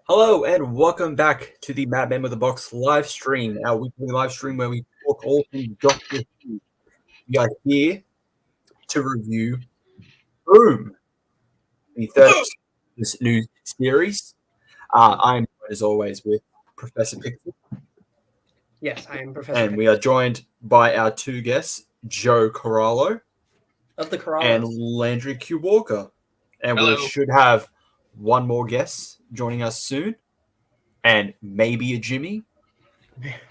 Hello and welcome back to the Madmen with a Box live stream, our weekly live stream where we talk all things Doctor Who. We are here to review Boom, the third of this new series. I'm as always with Professor Pixel. Yes, I am Professor And Pixel. we are joined by our two guests, Joe Corallo Of the Corallos. and Landry Q. Walker. And Hello. we should have one more guest joining us soon. And maybe a Jimmy.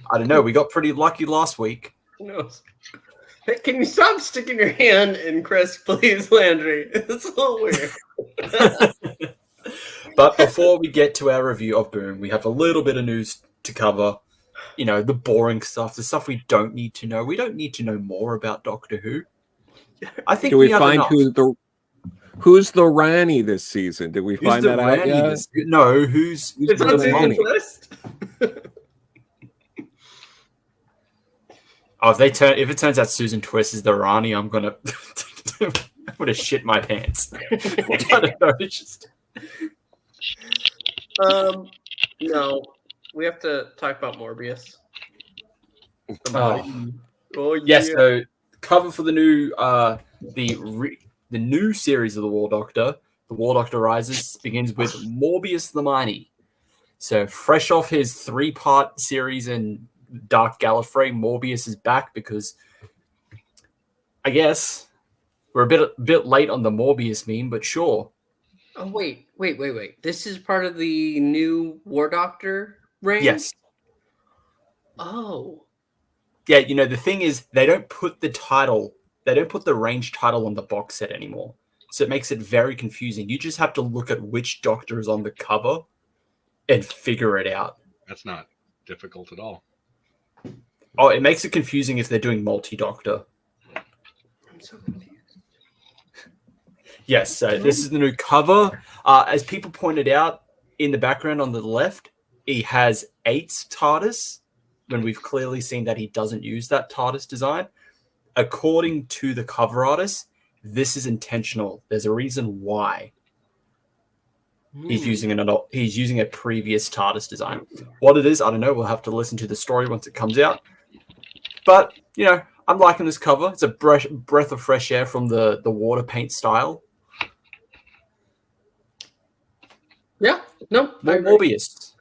I don't know. We got pretty lucky last week. Who knows? Hey, can you stop sticking your hand in Chris, please, Landry? It's a little weird. But before we get to our review of Boom, we have a little bit of news to cover. You know, the boring stuff, the stuff we don't need to know. We don't need to know more about Doctor Who. I think Do we have find enough. who's the Rani this season? Did we Who's find the that out Randy yet? this- No, who's It's on the Susan's Rani? list. Oh, if it turns out Susan Twist is the Rani, I'm gonna shit my pants. I don't know. It's just No, we have to talk about Morbius. oh. Oh Yes, yeah. so cover for the new the new series of the War Doctor, The War Doctor Rises, begins with Morbius the Mighty. So fresh off his 3-part series in Dark Gallifrey, Morbius is back because I guess we're a bit late on the Morbius meme, but sure. Oh wait. This is part of the new War Doctor reign? Yes. Oh. Yeah, you know, the thing is they don't put the range title on the box set anymore. So it makes it very confusing. You just have to look at which Doctor is on the cover and figure it out. That's not difficult at all. Oh, it makes it confusing if they're doing multi-Doctor. I'm so confused. Yes, so this is the new cover. As people pointed out, in the background on the left, he has 8 TARDIS, when we've clearly seen that he doesn't use that TARDIS design. According to the cover artist, this is intentional. There's a reason why he's using a previous TARDIS design. What it is, I don't know. We'll have to listen to the story once it comes out. But, you know, I'm liking this cover. It's a breath of fresh air from the water paint style. Yeah. No. I agree. Morbius.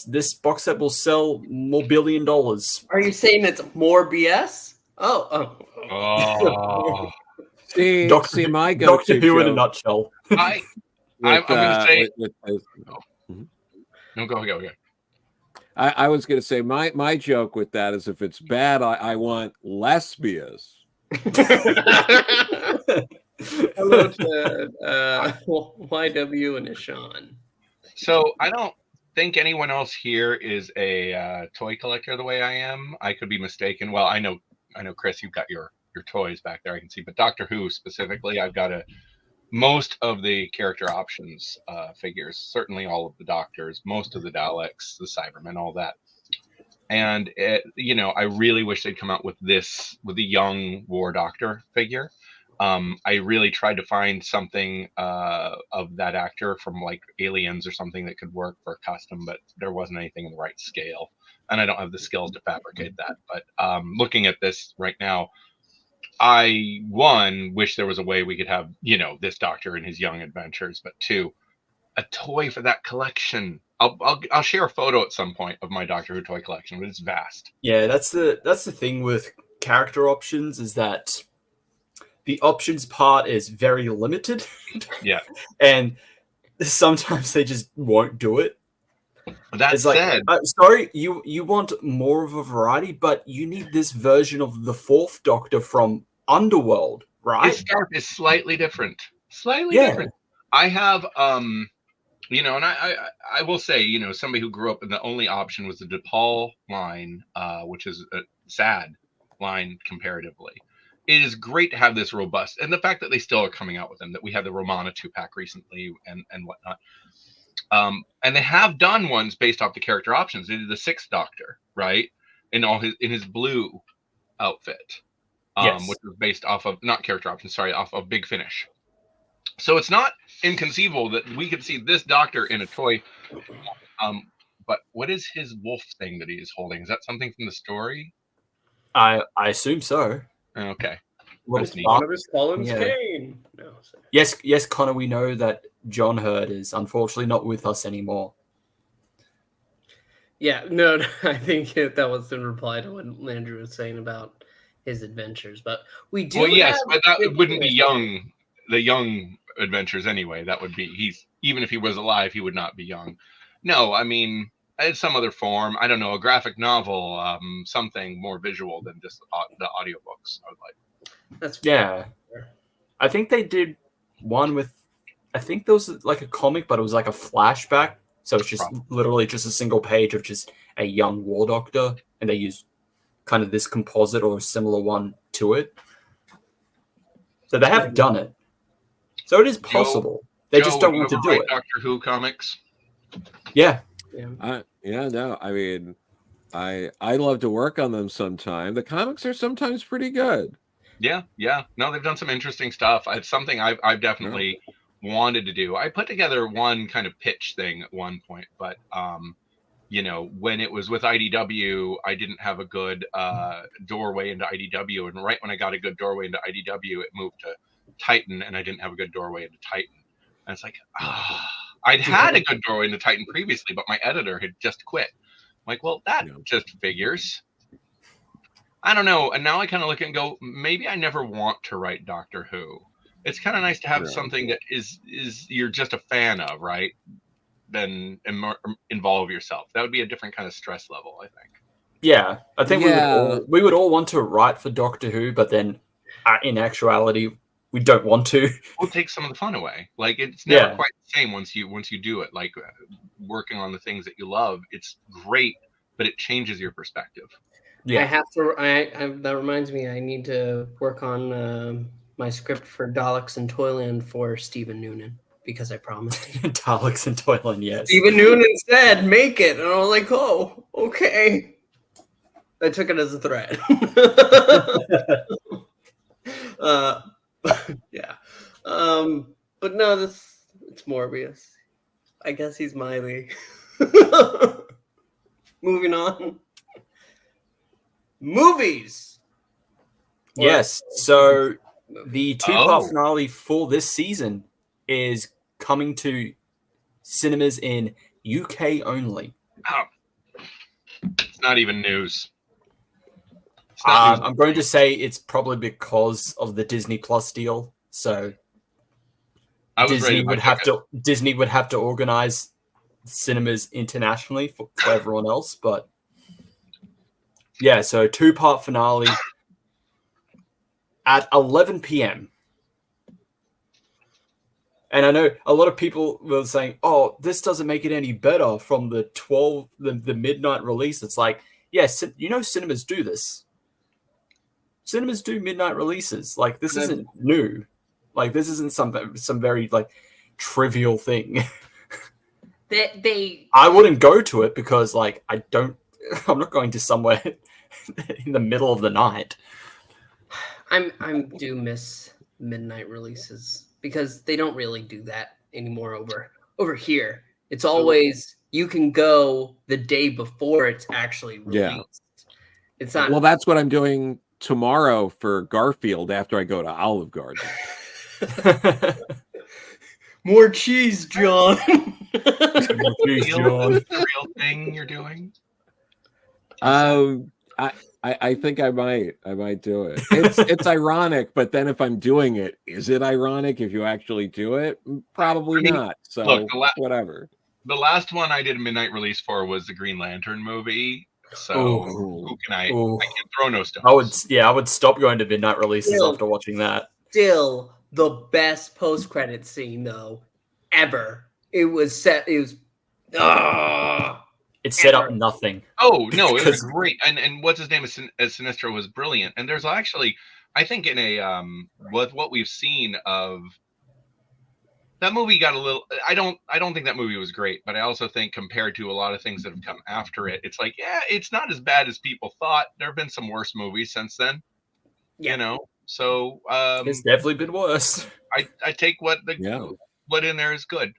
This box set will sell more $1 billion. Are you saying it's more BS? Oh. Oh, See, my go-to Doctor Who in a joke nutshell. I'm going to say. Mhm. No, go. I was going to say my joke with that is if it's bad, I want less BS. Hello to YW and Ishan. So I don't think anyone else here is a toy collector the way I am. I could be mistaken. Well, I know, Chris, you've got your toys back there. I can see, but Doctor Who specifically, I've got most of the character options figures. Certainly, all of the Doctors, most of the Daleks, the Cybermen, all that. And I really wish they'd come out with the young War Doctor figure. I really tried to find something of that actor from like Aliens or something that could work for a custom, but there wasn't anything in the right scale. And I don't have the skills to fabricate that. But looking at this right now, I, one, wish there was a way we could have, this Doctor and his young adventures, but 2, a toy for that collection. I'll share a photo at some point of my Doctor Who toy collection, but it's vast. Yeah, that's the thing with character options is that the options part is very limited. Yeah. And sometimes they just won't do it. That It's like, said, sorry, you want more of a variety, but you need this version of the 4th Doctor from Underworld, right? his start is slightly different. Yeah. Different. I have, and I will say, somebody who grew up and the only option was the DePaul line, which is a sad line comparatively. It is great to have this robust, and the fact that they still are coming out with them, that we had the Romana 2-pack recently and whatnot. And they have done ones based off the character options. They did the 6th Doctor, right? In his blue outfit. Yes. which was based off of not character options, sorry, off of Big Finish. So it's not inconceivable that we could see this Doctor in a toy. But what is his wolf thing that he is holding? Is that something from the story? I assume so. Okay. Little That's neat. One of his Collins Yeah. cane. No, sorry. Yes, Connor, we know that John Hurt is unfortunately not with us anymore. Yeah, no, I think that was in reply to what Landry was saying about his adventures. But we do. Well, yes, have but that good wouldn't be things. the young adventures anyway. That would be even if he was alive, he would not be young. No, I mean, it's some other form. I don't know, a graphic novel, something more visual than just the audiobooks. I would like. That's Yeah. I think they did one with, I think there was like a comic, but it was like a flashback. So it's just literally just a single page of just a young war doctor, and they use kind of this composite or a similar one to it. So they have done it. So it is possible. They just don't want to do it. Doctor Who comics. Yeah. No, I mean, I love to work on them sometime. The comics are sometimes pretty good. Yeah. No, they've done some interesting stuff. It's something I've definitely wanted to do. I put together one kind of pitch thing at one point, but when it was with IDW, I didn't have a good doorway into IDW, and right when I got a good doorway into IDW, it moved to Titan, and I didn't have a good doorway into Titan. And it's like, I'd had a good doorway into Titan previously, but my editor had just quit. I'm like, well, that just figures. I don't know. And now I kind of look and go, maybe I never want to write Doctor Who. It's kind of nice to have something that is you're just a fan of, right? Then involve yourself. That would be a different kind of stress level, I think. Yeah, I think we would all want to write for Doctor Who, but then in actuality, we don't want to. We'll take some of the fun away. Like it's never quite the same once you do it. Like working on the things that you love, it's great, but it changes your perspective. Yeah, I have to. That reminds me, I need to work on my script for Daleks and Toyland for Stephen Noonan because I promised. Daleks and Toyland, yes. Stephen Noonan said, "Make it," and I was like, "Oh, okay." I took it as a threat. Yeah, but no, it's Morbius. I guess he's Miley. Moving on. Movies. Yes. So the two-part finale for this season is coming to cinemas in UK only. Oh. It's not even news. I'm going to say it's probably because of the Disney Plus deal. So Disney would have to organize cinemas internationally for everyone else, but yeah, so two-part finale at 11 p.m. And I know a lot of people were saying, "Oh, this doesn't make it any better from the midnight release." It's like, yes, cinemas do this. Cinemas do midnight releases. Like this isn't new. Like this isn't some very like trivial thing. I wouldn't go to it because like I'm not going to somewhere in the middle of the night. I do miss midnight releases because they don't really do that anymore over here. It's always you can go the day before it's actually released. It's not. Well, that's what I'm doing tomorrow for Garfield after I go to Olive Garden. More cheese, John. More cheese, John. Is the real thing you're doing? I think I might do it. It's ironic, but then if I'm doing it, is it ironic if you actually do it? Probably not. So look, whatever. The last one I did a midnight release for was the Green Lantern movie. So who can I can throw no stones. I would stop going to midnight releases after watching that. Still the best post-credit scene though ever. It set up nothing. Oh no, it was great. And what's his name as Sinestro was brilliant. And there's actually, I think in a with what we've seen of that movie got a little. I don't think that movie was great, but I also think compared to a lot of things that have come after it, it's like it's not as bad as people thought. There have been some worse movies since then. You know, so It's definitely been worse. I take what in there is good.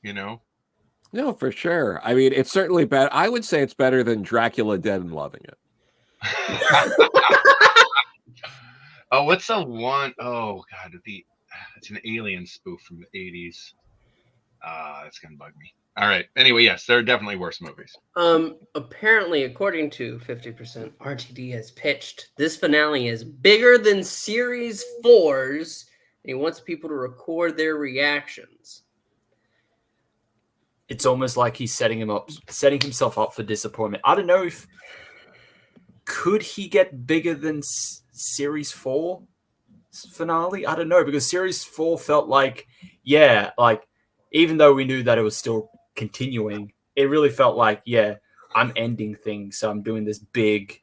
You know. No, for sure. I mean, it's certainly better. I would say it's better than Dracula Dead and Loving It. Oh, what's the one? Oh God, it's an alien spoof from the 80s. That's gonna bug me. All right. Anyway, yes, there are definitely worse movies. Apparently, according to 50%, RTD has pitched this finale is bigger than Series 4's, and he wants people to record their reactions. It's almost like he's setting himself up for disappointment. I don't know if could he get bigger than Series 4 finale? I don't know, because Series 4 felt like, even though we knew that it was still continuing, it really felt like, I'm ending things, so I'm doing this big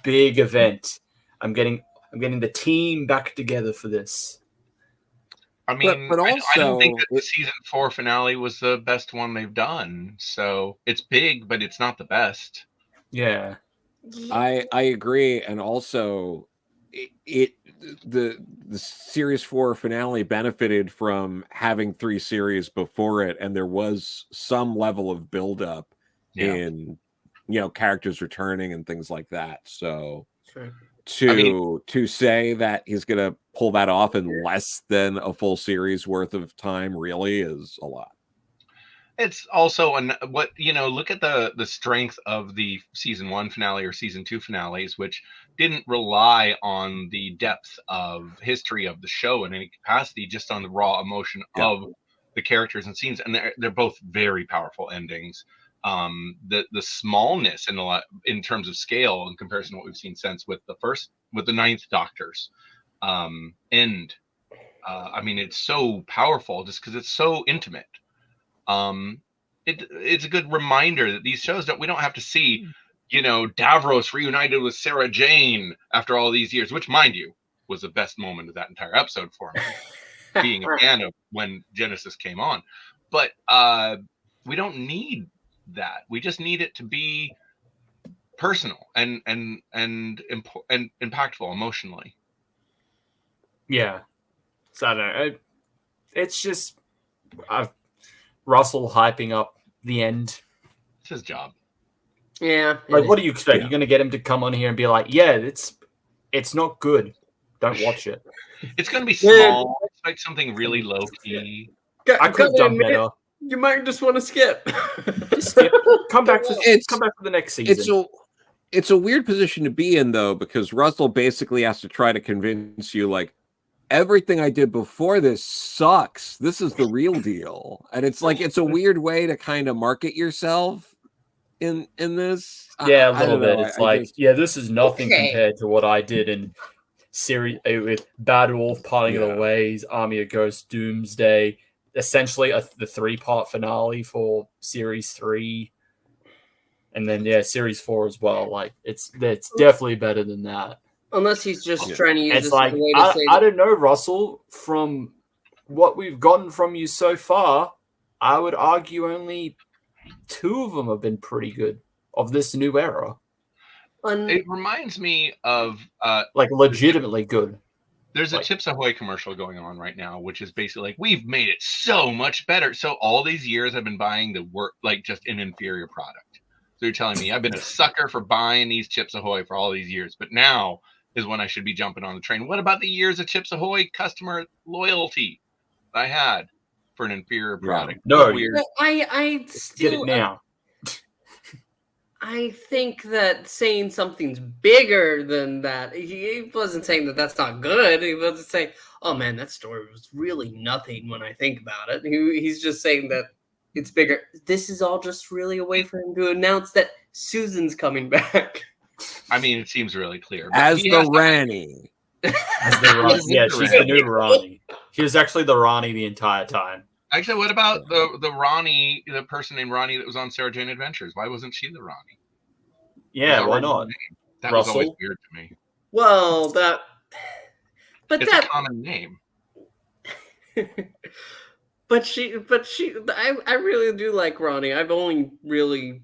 event. I'm getting the team back together for this. I mean, but also, I don't think that the season 4 finale was the best one they've done. So it's big, but it's not the best. Yeah, I agree, and also, the Series 4 finale benefited from having 3 series before it, and there was some level of buildup in characters returning and things like that. So to say that he's gonna pull that off in less than a full series worth of time really is a lot. It's also look at the strength of the season 1 finale or season 2 finales, which didn't rely on the depth of history of the show in any capacity, just on the raw emotion of the characters and scenes, and they're both very powerful endings. The smallness in terms of scale in comparison to what we've seen since with the Ninth Doctor's end. I mean, it's so powerful just because it's so intimate. It's a good reminder that these shows we don't have to see, Davros reunited with Sarah Jane after all these years, which, mind you, was the best moment of that entire episode for me, being a fan of when Genesis came on. But we don't need that. We just need it to be personal and impactful emotionally. Yeah. So I don't know. It's just Russell hyping up the end. It's his job. Yeah. Like, what do you expect? You're going to get him to come on here and be like, it's not good. Don't watch it. It's going to be small. Expect something really low key. I could have done better. You might just want to skip. Just skip. Come back for the next season. It's a weird position to be in, though, because Russell basically has to try to convince you, like, everything I did before this sucks. This is the real deal. And it's like, it's a weird way to kind of market yourself in this. Yeah, a little bit. It's like, this is nothing compared to what I did in series with Bad Wolf, Parting of the Ways, Army of Ghosts, Doomsday, essentially the 3-part finale for series 3. And then, series 4 as well. Like, it's definitely better than that. Unless he's just trying to use it's this like, as a way to say I don't know, Russell, from what we've gotten from you so far, I would argue only 2 of them have been pretty good of this new era. It reminds me of like legitimately good. There's a Chips Ahoy commercial going on right now, which is basically like, we've made it so much better. So all these years I've been buying just an inferior product. So you're telling me I've been a sucker for buying these Chips Ahoy for all these years, but now is when I should be jumping on the train. What about the years of Chips Ahoy customer loyalty I had for an inferior product? No, weird. I still get it now. I think that saying something's bigger than that, he wasn't saying that that's not good. He wasn't saying, oh man, that story was really nothing when I think about it. He's just saying that it's bigger. This is all just really a way for him to announce that Susan's coming back. I mean, it seems really clear. As the Rani. Yeah, she's the new Rani. She was actually the Rani the entire time. Actually, what about the Rani, the person named Rani that was on Sarah Jane Adventures? Why wasn't she the Rani? Yeah, why not? That was always weird to me. Well, it's a common name. But I really do like Rani. I've only really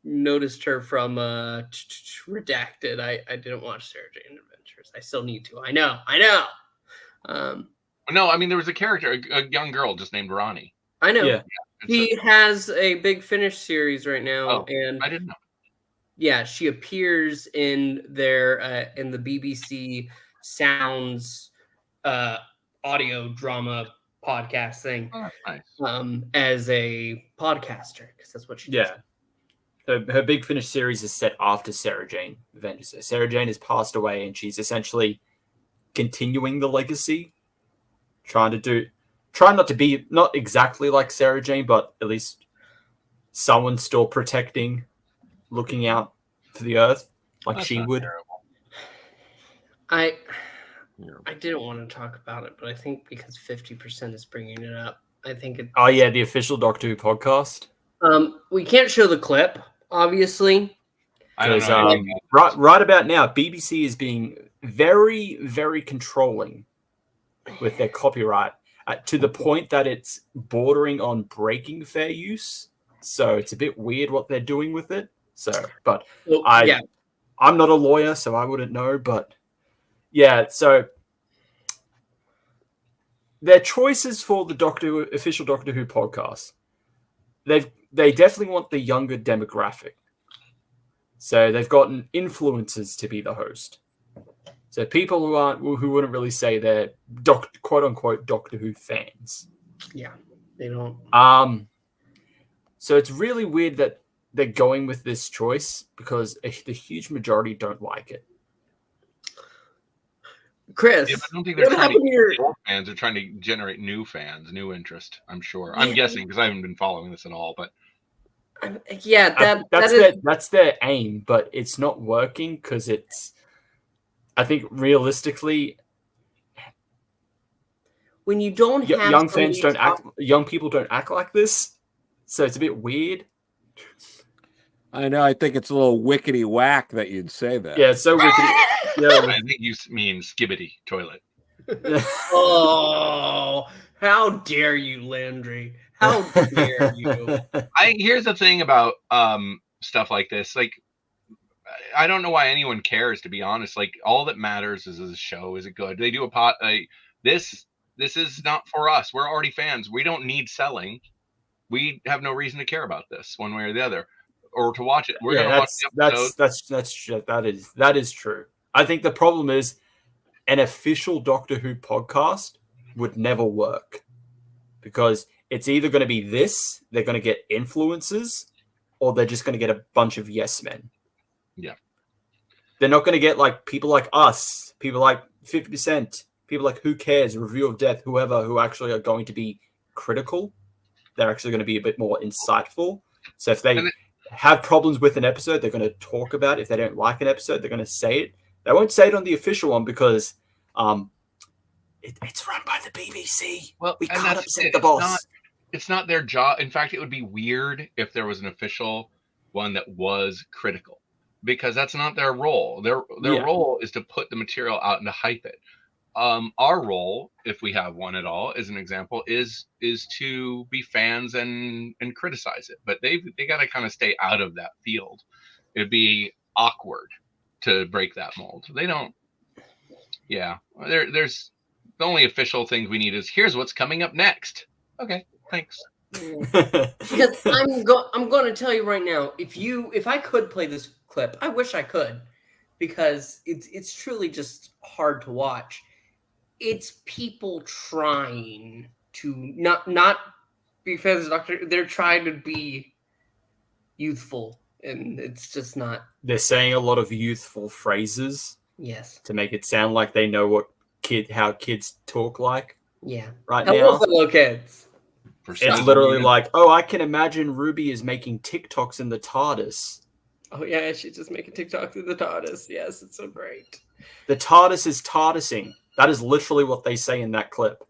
noticed her from Redacted. I didn't watch Sarah Jane Adventures. Adventures. I still need to. I know. No, I mean there was a character, a young girl just named Ronnie. I know. Yeah. He has a Big Finish series right now, and I didn't know. yeah, she appears in their in the BBC Sounds audio drama podcast thing. Oh, that's nice. As a podcaster, because that's what she does. Yeah. Her Big Finish series is set after Sarah Jane Adventures. So Sarah Jane has passed away, and she's essentially continuing the legacy, trying not to be not exactly like Sarah Jane, but at least someone still protecting, looking out for the Earth like she would. Terrible. I didn't want to talk about it, but I think because 50% is bringing it up, I think it. Oh yeah, the official Doctor Who podcast. We can't show the clip, obviously. I don't know. Right about now, BBC is being very, very controlling with their copyright to the point that it's bordering on breaking fair use. So it's a bit weird what they're doing with it. So, but I'm not a lawyer, so I wouldn't know. But yeah, so their choices for the official Doctor Who podcast, they definitely want the younger demographic. So they've gotten influencers to be the host. So people who wouldn't really say they're quote unquote Doctor Who fans. Yeah, they don't. So it's really weird that they're going with this choice because the huge majority don't like it. Chris, I don't think they're trying to get old fans. They're trying to generate new fans, new interest. I'm sure. I'm guessing because I haven't been following this at all. But yeah, that's their aim, but it's not working because it's. I think realistically, when you don't have young people don't act like this, so it's a bit weird. I know. I think it's a little wickety whack that you'd say that. Yeah, it's so wickety. I think you mean skibbity toilet. Oh, how dare you, Landry? How dare you? Here's the thing about stuff like this. Like, I don't know why anyone cares, to be honest. Like, all that matters is the show. Is it good? They do a pot. This is not for us. We're already fans. We don't need selling. We have no reason to care about this one way or the other, or to watch it. We're gonna watch the episode. That is true. I think the problem is an official Doctor Who podcast would never work because it's either going to be this, they're going to get influencers, or they're just going to get a bunch of yes men. Yeah. They're not going to get like people like us, people like 50%, people like Who Cares, Review of Death, whoever, who actually are going to be critical. They're actually going to be a bit more insightful. So if they have problems with an episode, they're going to talk about it. If they don't like an episode, they're going to say it. They won't say it on the official one because it's run by the BBC. Well, we can't upset the boss. It's not their job. In fact, it would be weird if there was an official one that was critical, because that's not their role. Their role is to put the material out and to hype it. Our role, if we have one at all, as an example, is to be fans and criticize it. But they got to kind of stay out of that field. It'd be awkward to break that mold. They don't. Yeah, there's the only official things we need is here's what's coming up next. Okay, thanks. Because I'm going to tell you right now, if I could play this clip, I wish I could, because it's truly just hard to watch. It's people trying to not be fans of Doctor. They're trying to be youthful, and it's just not. They're saying a lot of youthful phrases. Yes. To make it sound like they know how kids talk like. Yeah. Right Hello, now. fellow kids. It's literally like, oh, I can imagine Ruby is making TikToks in the TARDIS. Oh yeah, she's just making TikToks in the TARDIS. Yes, it's so great. The TARDIS is TARDISing. That is literally what they say in that clip.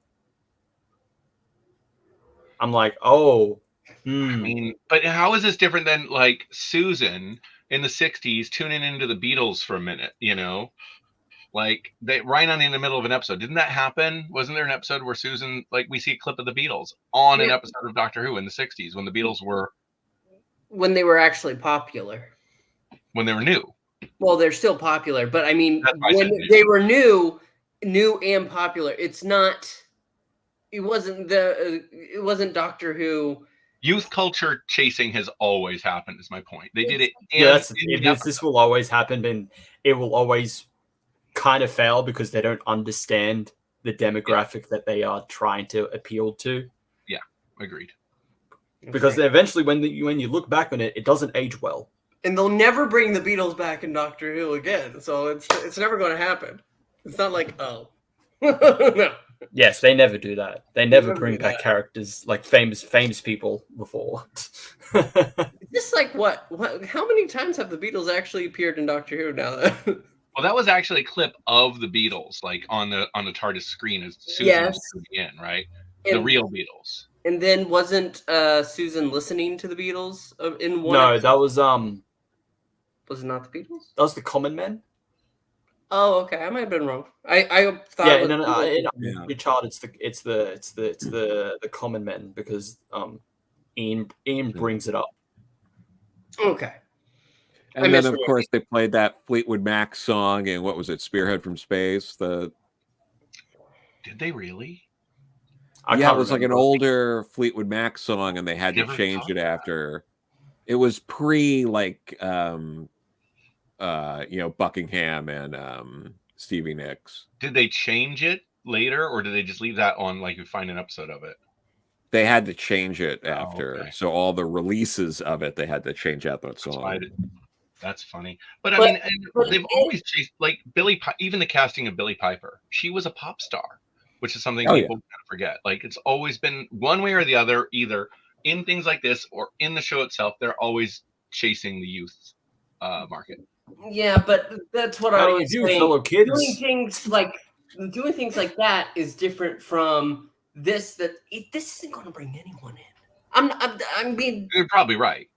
I'm like, oh. I mean, but how is this different than like Susan in the 60s tuning into the Beatles for a minute, you know? Like they right on in the middle of an episode. Didn't that happen? Wasn't there an episode where Susan, like we see a clip of the Beatles on an episode of Doctor Who in the 60s when the Beatles were when they were actually popular. When they were new. Well, they're still popular, but I mean, That's why I when said they were new and popular, it's not. It wasn't it wasn't Doctor Who. Youth culture chasing has always happened. Is my point. They did it. Yeah, this will always happen, and it will always kind of fail because they don't understand the demographic that they are trying to appeal to. Yeah, agreed. Because eventually, when you look back on it, it doesn't age well. And they'll never bring the Beatles back in Doctor Who again, so it's never going to happen. It's not like no. Yes, they never do that. They never bring back characters like famous people before. Just like what? How many times have the Beatles actually appeared in Doctor Who now? Well, that was actually a clip of the Beatles, like on the TARDIS screen as Susan was moving in, right? The real Beatles. And then wasn't Susan listening to the Beatles in one? No, that was Was it not the Beatles? That was the Common Men. Oh, okay. I might have been wrong. I thought. In Child, it's the Common Men because Ian brings it up. Okay. And then, of course, they played that Fleetwood Mac song and what was it, Spearhead from Space? Did they really? It was like an older Fleetwood Mac song, and they had to change it after. It was pre Buckingham and Stevie Nicks. Did they change it later, or did they just leave that on? Like you find an episode of it. They had to change it after, so all the releases of it, they had to change out that song. That's funny, but I mean, they've always changed. Like even the casting of Billie Piper, she was a pop star, which is something people kind of forget. Like it's always been one way or the other, either in things like this or in the show itself. They're always chasing the youth market. Yeah, but that's what I was saying. Fellow kids. Doing things like that is different from this. This isn't going to bring anyone in. I mean, you're probably right.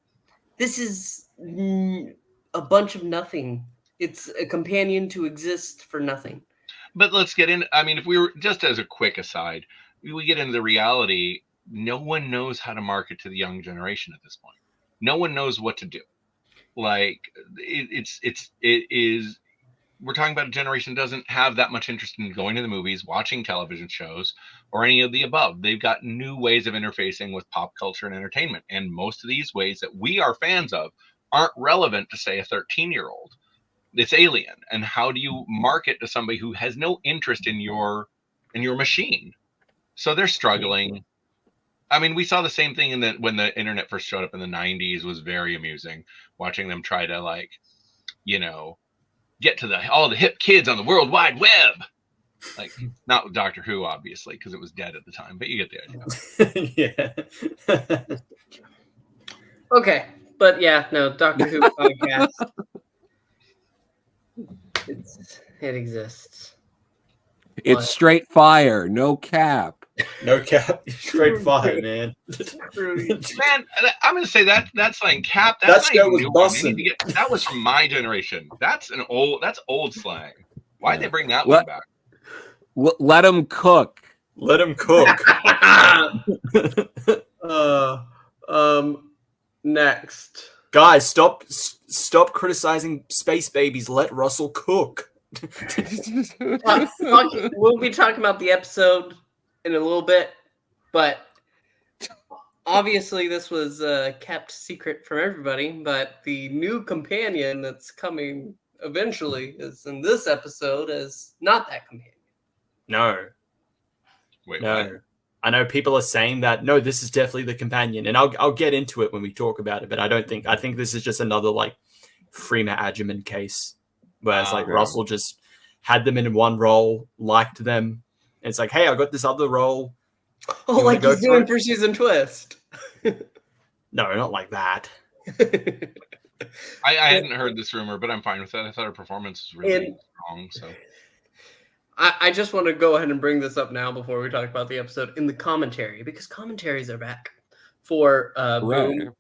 This is a bunch of nothing. It's a companion to exist for nothing. But let's get in. I mean, if we were just as a quick aside, we get into the reality. No one knows how to market to the young generation at this point. No one knows what to do. Like it is. We're talking about a generation that doesn't have that much interest in going to the movies, watching television shows, or any of the above. They've got new ways of interfacing with pop culture and entertainment. And most of these ways that we are fans of aren't relevant to, say, a 13-year-old. It's alien. And how do you market to somebody who has no interest in your machine? So they're struggling. I mean, we saw the same thing when the internet first showed up in the 90s. Was very amusing watching them try to get to all the hip kids on the World Wide Web. Like, not with Doctor Who, obviously, because it was dead at the time, but you get the idea. Yeah. Okay, but yeah, no, Doctor Who podcast. It exists. It's straight fire, no cap. No cap, straight fire, man. Man, I'm gonna say that's like cap. That show was busting. That was from my generation. That's old slang. Why'd they bring that one back? Let them cook. Let them cook. Next, guys, stop criticizing space babies. Let Russell cook. We'll be talking about the episode in a little bit, but obviously this was kept secret from everybody. But the new companion that's coming eventually is in this episode is not that companion. No. Wait, no. what? I know people are saying that, no, this is definitely the companion. And I'll get into it when we talk about it, but I think this is just another Freema Agyeman case. Whereas Russell just had them in one role, liked them. And it's like, hey, I got this other role. Oh, like he's doing for Season Twist. No, not like that. I hadn't heard this rumor, but I'm fine with that. I thought her performance was really strong. So I just want to go ahead and bring this up now before we talk about the episode in the commentary, because commentaries are back for Boom,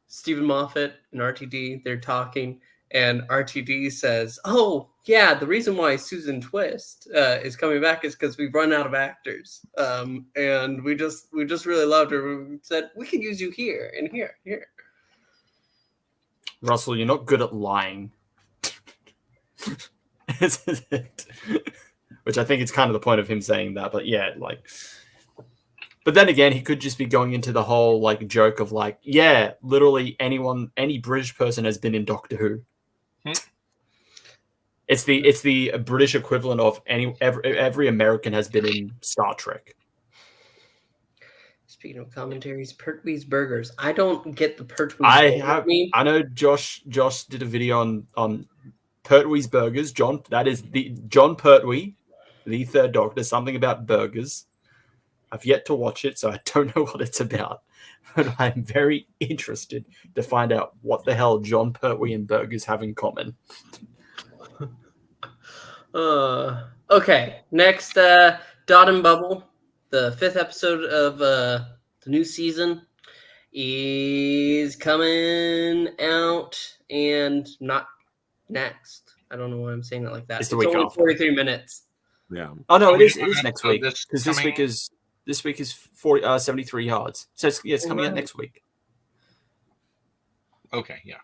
Steven Moffat, and RTD. They're talking. And RTD says, "Oh yeah, the reason why Susan Twist is coming back is because we've run out of actors, and we just really loved her. We said we could use you here and here." Russell, you're not good at lying. Which I think it's kind of the point of him saying that. But yeah, like, but then again, he could just be going into the whole like joke of like, yeah, literally any British person has been in Doctor Who. It's the British equivalent of every American has been in Star Trek. Speaking of commentaries, Pertwee's Burgers. I don't get the Pertwee's Burgers. I know Josh did a video on Pertwee's Burgers. That is the John Pertwee, the Third Doctor, something about burgers. I've yet to watch it, so I don't know what it's about. But I'm very interested to find out what the hell John Pertwee and burgers have in common. Okay, next, Dot and Bubble, the 5th episode of the new season is coming out, and not next. I don't know why I'm saying it like that. It's the week only after. 43 minutes. Yeah. Oh no, it is next week, because this this week is 73 yards. So it's coming out next week. Okay, yeah.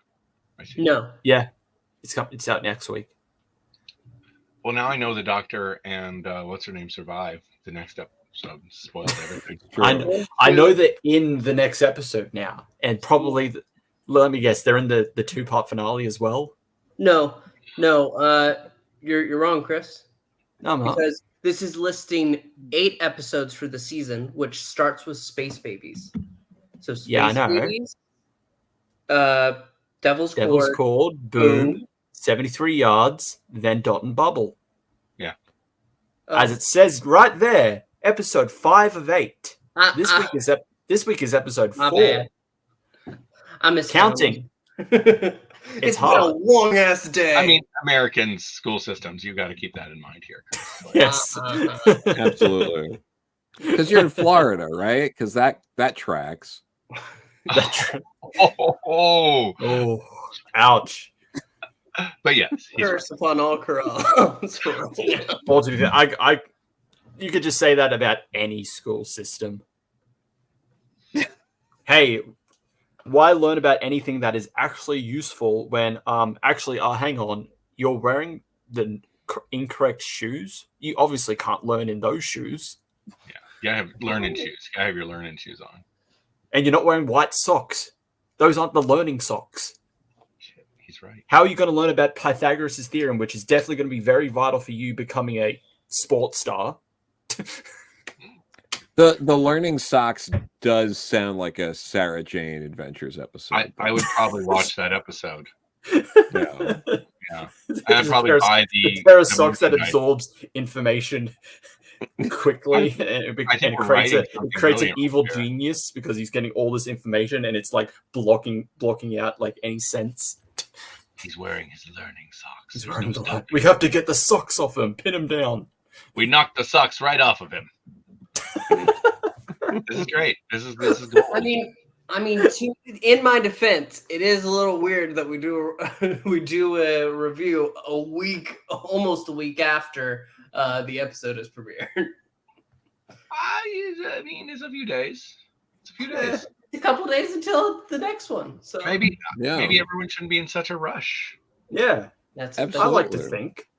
I see. No. Yeah, it's out next week. Well, now I know the Doctor and what's her name survive the next episode. Spoiled everything. I know that in the next episode now, and probably let me guess, they're in the 2-part finale as well. No, you're wrong, Chris. No, I'm not. Because this is listing 8 episodes for the season, which starts with Space Babies. So Space Yeah, I know. Babies, Devil's Cord, Boom, 73 yards, then Dot and Bubble. Yeah. As it says right there, episode 5 of 8. This week is episode 4. Bad. I miss Counting. It's been hard. a long ass day. I mean, American school systems, you got to keep that in mind here, Chris. Yes. Absolutely. Because you're in Florida, right? Because that tracks. Oh, Ouch. but yes, he's right. Curse upon all corrals. Well, to be fair, you could just say that about any school system. Hey, why learn about anything that is actually useful when hang on, you're wearing the incorrect shoes? You obviously can't learn in those shoes. Yeah, you gotta have learning shoes. You gotta have your learning shoes on. And you're not wearing white socks. Those aren't the learning socks. Shit, he's right. How are you going to learn about Pythagoras' theorem, which is definitely going to be very vital for you becoming a sports star? The learning socks does sound like a Sarah Jane Adventures episode. I would probably watch that episode. Yeah. Yeah, and I'd probably buy the pair of socks that absorbs information quickly, and it creates an evil genius because he's getting all this information and it's like blocking out like any sense. He's wearing his learning socks. We have to get the socks off him, pin him down. We knocked the socks right off of him. This is great. This is gold. I mean, in my defense, it is a little weird that we do a review almost a week after the episode is premiered. I mean, it's a few days. A couple days until the next one. So maybe everyone shouldn't be in such a rush. Yeah, that's I like to think.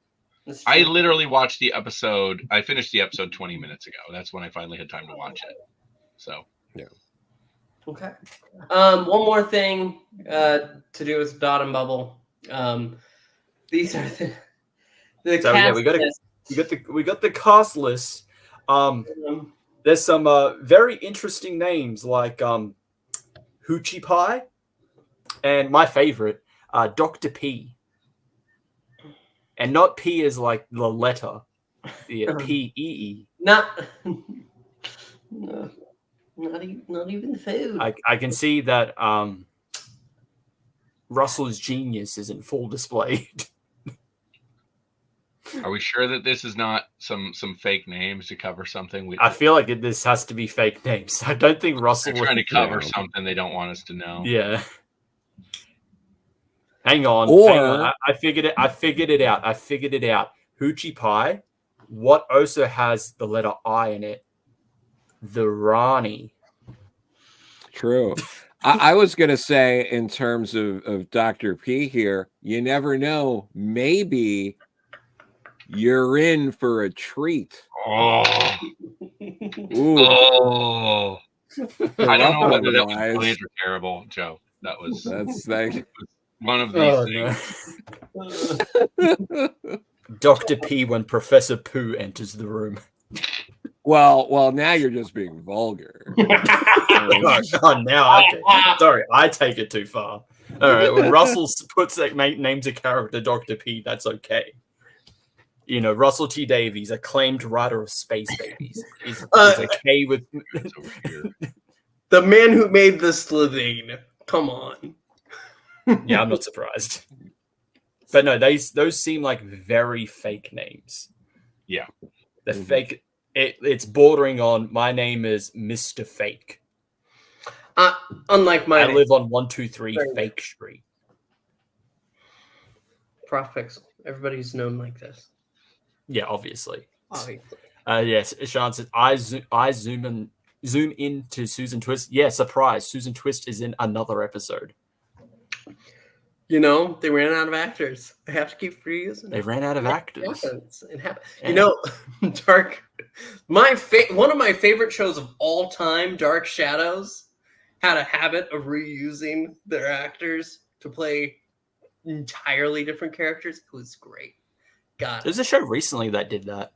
I literally watched the episode. I finished the episode 20 minutes ago. That's when I finally had time to watch it. So yeah. Okay. One more thing to do with Dot and Bubble. These are the so, cast we got the cast list. There's some very interesting names like Hoochie Pie and my favorite, Dr. P. And not P as like the letter, the P-E-E. No, not even the food. I can see that Russell's genius is in full display. Are we sure that this is not some fake names to cover something? I feel like this has to be fake names. I don't think Russell was trying to cover something they don't want us to know. Yeah. Hang on. I figured it out. Hoochie Pie. What also has the letter I in it? The Rani. True. I was going to say, in terms of Dr. P here, you never know. Maybe you're in for a treat. Oh, Ooh, oh. I don't know whether that was guys. brilliant or terrible, Joe. That's like one of these Oh, things. no. Dr. P when Professor Pooh enters the room. well, now you're just being vulgar. Sorry, I take it too far. All right, when Russell names a character Dr. P, that's okay. You know, Russell T Davies, acclaimed writer of Space Babies, is okay with the man who made the Slitheen. Come on. Yeah, I'm not surprised. But no, those seem like very fake names. Yeah, the fake. It's bordering on. My name is Mr. Fake. Unlike my I name. live on 123 Fake Street. ProfPixel. Everybody's known like this. Yeah, obviously. Obviously. Yes, Sean says I zoom in to Susan Twist. Yeah, surprise. Susan Twist is in another episode. You know, they ran out of actors. They have to keep reusing. They ran out of actors. It happens. You know, Dark. One of my favorite shows of all time, Dark Shadows, had a habit of reusing their actors to play entirely different characters. It was great. God, There's a show recently that did that.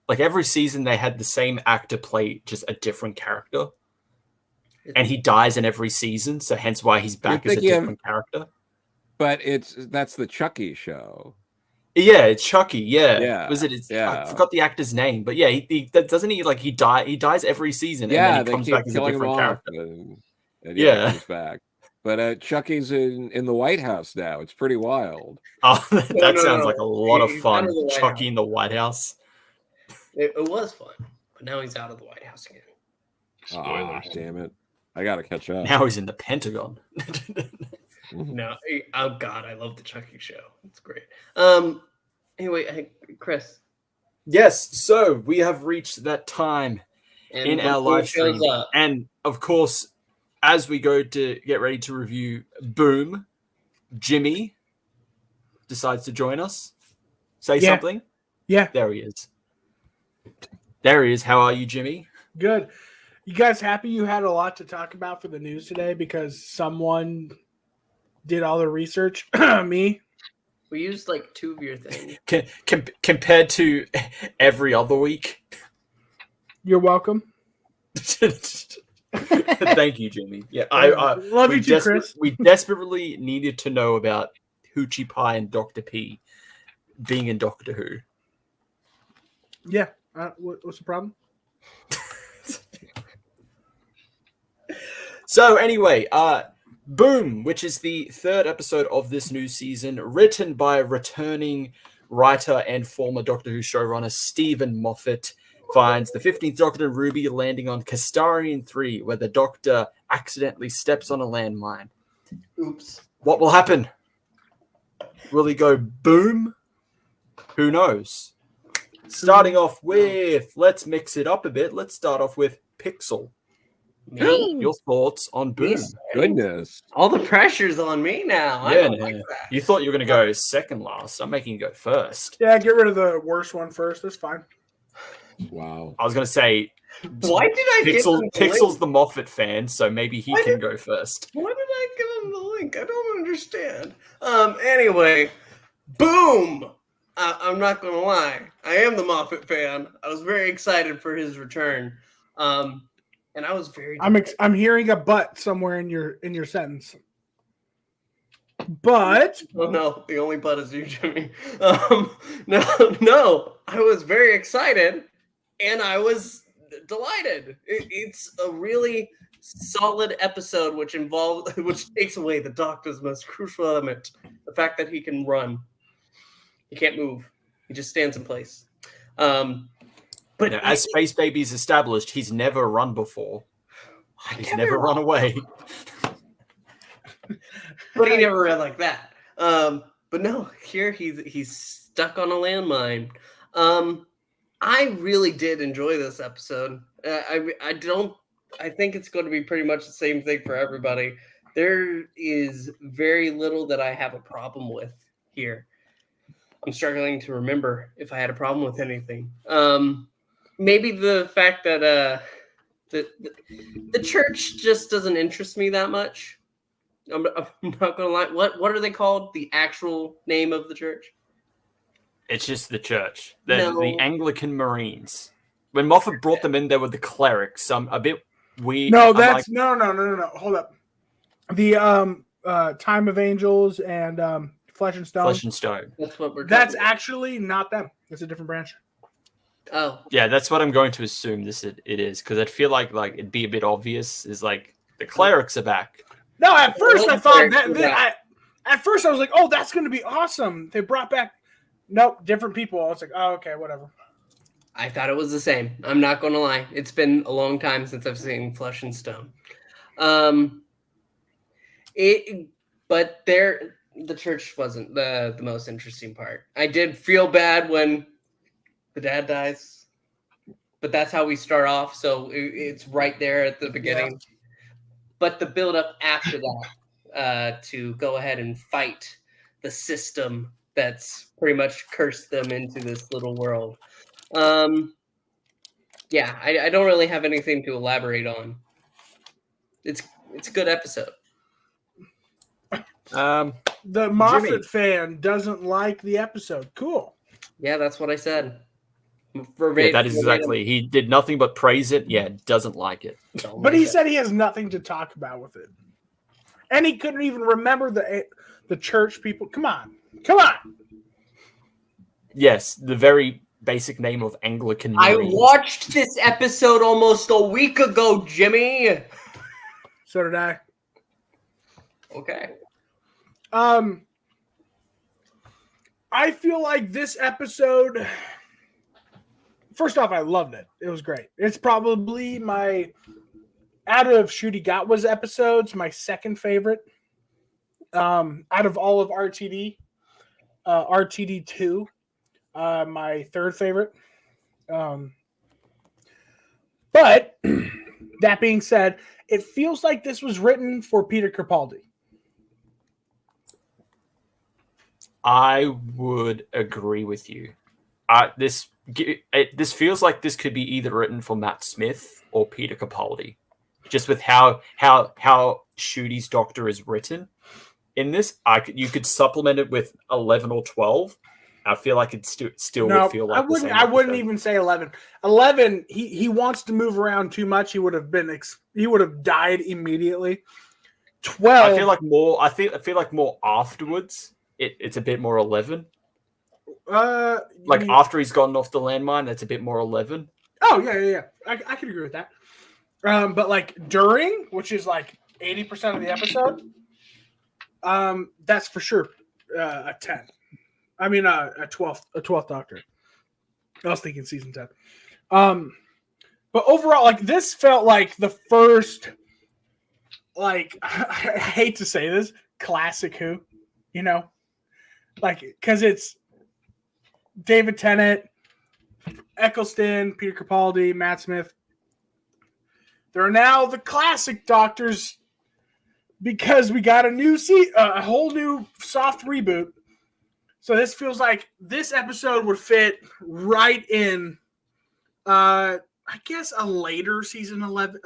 Like every season, they had the same actor play just a different character, and he dies in every season. So hence why he's back as a different character. But that's the Chucky show. Yeah, it's Chucky. Yeah, yeah. Was it? Yeah. I forgot the actor's name, but yeah, he doesn't he like he dies every season, and then he comes back as a different character. And yeah, comes back. But Chucky's in the White House now. It's pretty wild. Oh, that sounds like a lot of fun. Chucky in the White House. It was fun, but now he's out of the White House again. Spoilers. Damn it! I gotta catch up. Now he's in the Pentagon. No, oh God, I love the Chucky show. It's great. Anyway, Chris. Yes, so we have reached that time in our live stream, and of course, as we go to get ready to review Boom, Jimmy decides to join us. Say something. Yeah, there he is. There he is. How are you, Jimmy? Good. You guys happy you had a lot to talk about for the news today because someone did all the research? Me. We used like 2 of your things. Compared to every other week. You're welcome. Thank you, Jimmy. Yeah, I love you too, Chris. We desperately needed to know about Hoochie Pie and Dr. P being in Doctor Who. Yeah. What's the problem? So anyway, Boom, which is the 3rd episode of this new season, written by returning writer and former Doctor Who showrunner Steven Moffat, finds the 15th Doctor and Ruby landing on Castarian 3, where the Doctor accidentally steps on a landmine. Oops. What will happen? Will he go boom? Who knows? Starting off with, let's mix it up a bit. Let's start off with Pixel. Your thoughts on Boom? Goodness. All the pressure's on me now. Yeah, you thought you were going to go second last. I'm making you go first. Yeah, get rid of the worst one first. That's fine. Wow. I was going to say, why did I Pixel's the Moffat fan, so maybe he can go first. Why did I give him the link? I don't understand. Anyway, Boom! I'm not going to lie. I am the Moffat fan. I was very excited for his return. And I was very. I'm hearing a but somewhere in your sentence. But oh no, the only but is you, Jimmy. No, I was very excited, and I was delighted. It's a really solid episode, which takes away the Doctor's most crucial element: the fact that he can run. He can't move; he just stands in place. But as Space Baby's established, he's never run before. He's never run away. But he never ran like that. But no, here he's stuck on a landmine. I really did enjoy this episode. I think it's going to be pretty much the same thing for everybody. There is very little that I have a problem with here. I'm struggling to remember if I had a problem with anything. Maybe the fact that the church just doesn't interest me that much. I'm not gonna lie. What are they called? The actual name of the church? It's just the church. No. The Anglican Marines. When Moffat brought them in, they were the clerics. I'm a bit weird. No, that's no. Hold up. The Time of Angels and Flesh and Stone. Flesh and Stone. That's what we're. That's actually not them. It's a different branch. Oh. Yeah, that's what I'm going to assume it is, because I'd feel like it'd be a bit obvious. Is like the clerics are back. No, at first I thought that. At first I was like, "Oh, that's going to be awesome." They brought back. Nope, different people. I was like, "Oh, okay, whatever." I thought it was the same. I'm not going to lie. It's been a long time since I've seen Flesh and Stone. But the church wasn't the most interesting part. I did feel bad when the dad dies, but that's how we start off. So it's right there at the beginning. Yeah. But the build up after that to go ahead and fight the system that's pretty much cursed them into this little world. Yeah, I don't really have anything to elaborate on. It's a good episode. The Moffat fan doesn't like the episode. Cool. Yeah, that's what I said. Yeah, that is exactly. He did nothing but praise it. Yeah, doesn't like it. But he said he has nothing to talk about with it, and he couldn't even remember the church people. Come on. Yes, the very basic name of Anglican Marines. I watched this episode almost a week ago, Jimmy. So did I. Okay. I feel like this episode. First off, I loved it. It was great. It's probably out of Shooty Gatwa's episodes, my second favorite. Out of all of RTD, RTD 2, my third favorite. But that being said, it feels like this was written for Peter Capaldi. I would agree with you. This feels like this could be either written for Matt Smith or Peter Capaldi, just with how Shooty's Doctor is written. In this, you could supplement it with 11 or 12. I feel like it still would feel like I wouldn't even say 11. 11, he wants to move around too much. He would have died immediately. 12. I feel like more afterwards. It's a bit more 11. After he's gotten off the landmine, that's a bit more 11. Oh yeah. I can agree with that. But like during, which is like 80% of the episode, that's for sure a 10. I mean a 12th Doctor. I was thinking season 10. But overall, like this felt like the first, like I hate to say this, classic Who, because it's David Tennant, Eccleston, Peter Capaldi, Matt Smith. They're now the classic Doctors because we got a whole new soft reboot. So this feels like this episode would fit right in, I guess, a later season 11,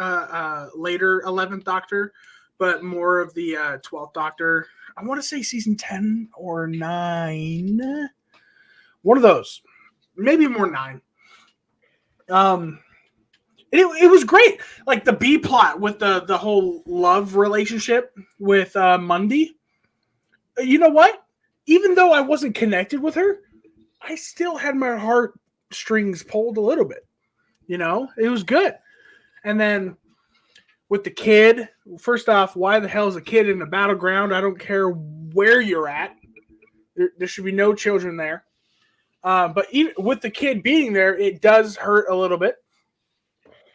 later 11th Doctor, but more of the 12th Doctor. I want to say season 10 or 9. One of those, maybe more 9. It was great. Like the B plot with the whole love relationship with Mundy. You know what? Even though I wasn't connected with her, I still had my heartstrings pulled a little bit. It was good. And then with the kid, first off, why the hell is a kid in the battleground? I don't care where you're at. There should be no children there. But even with the kid being there, it does hurt a little bit.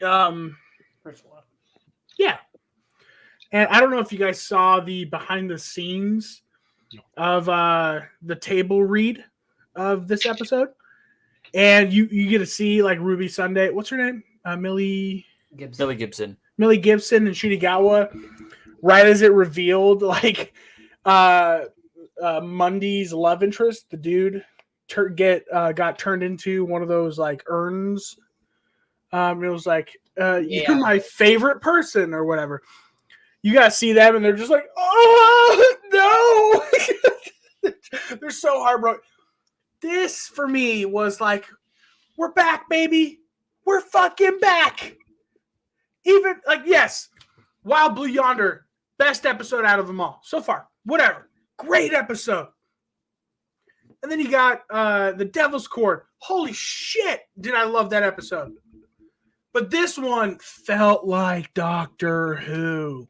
Yeah. And I don't know if you guys saw the behind the scenes of the table read of this episode. And you get to see like Ruby Sunday. What's her name? Millie Gibson. Millie Gibson and Shooty Gatwa right as it revealed, like Mundy's love interest, the dude got turned into one of those like urns. It was like you're my favorite person or whatever. You guys see them and they're just like, oh no. They're so heartbroken. This for me was like, we're back, baby. We're fucking back. Even like, yes, Wild Blue Yonder, best episode out of them all so far. Whatever. Great episode. And then you got the Devil's Court. Holy shit, did I love that episode. But this one felt like Doctor Who.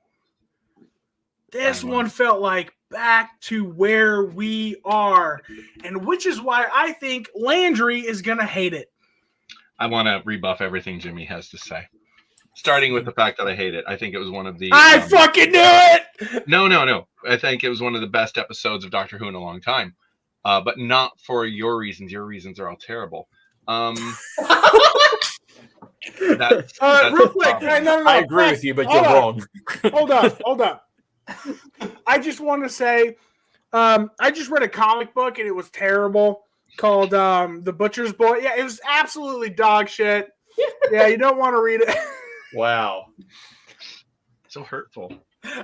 This one felt like back to where we are. And which is why I think Landry is going to hate it. I want to rebuff everything Jimmy has to say. Starting with the fact that I hate it. I think it was one of the... I fucking knew it! No. I think it was one of the best episodes of Doctor Who in a long time. But not for your reasons. Your reasons are all terrible. That's real quick. No. I agree with you, but you're wrong. Hold on. I just want to say, I just read a comic book and it was terrible called The Butcher's Boy. Yeah, it was absolutely dog shit. Yeah, you don't want to read it. Wow. so hurtful.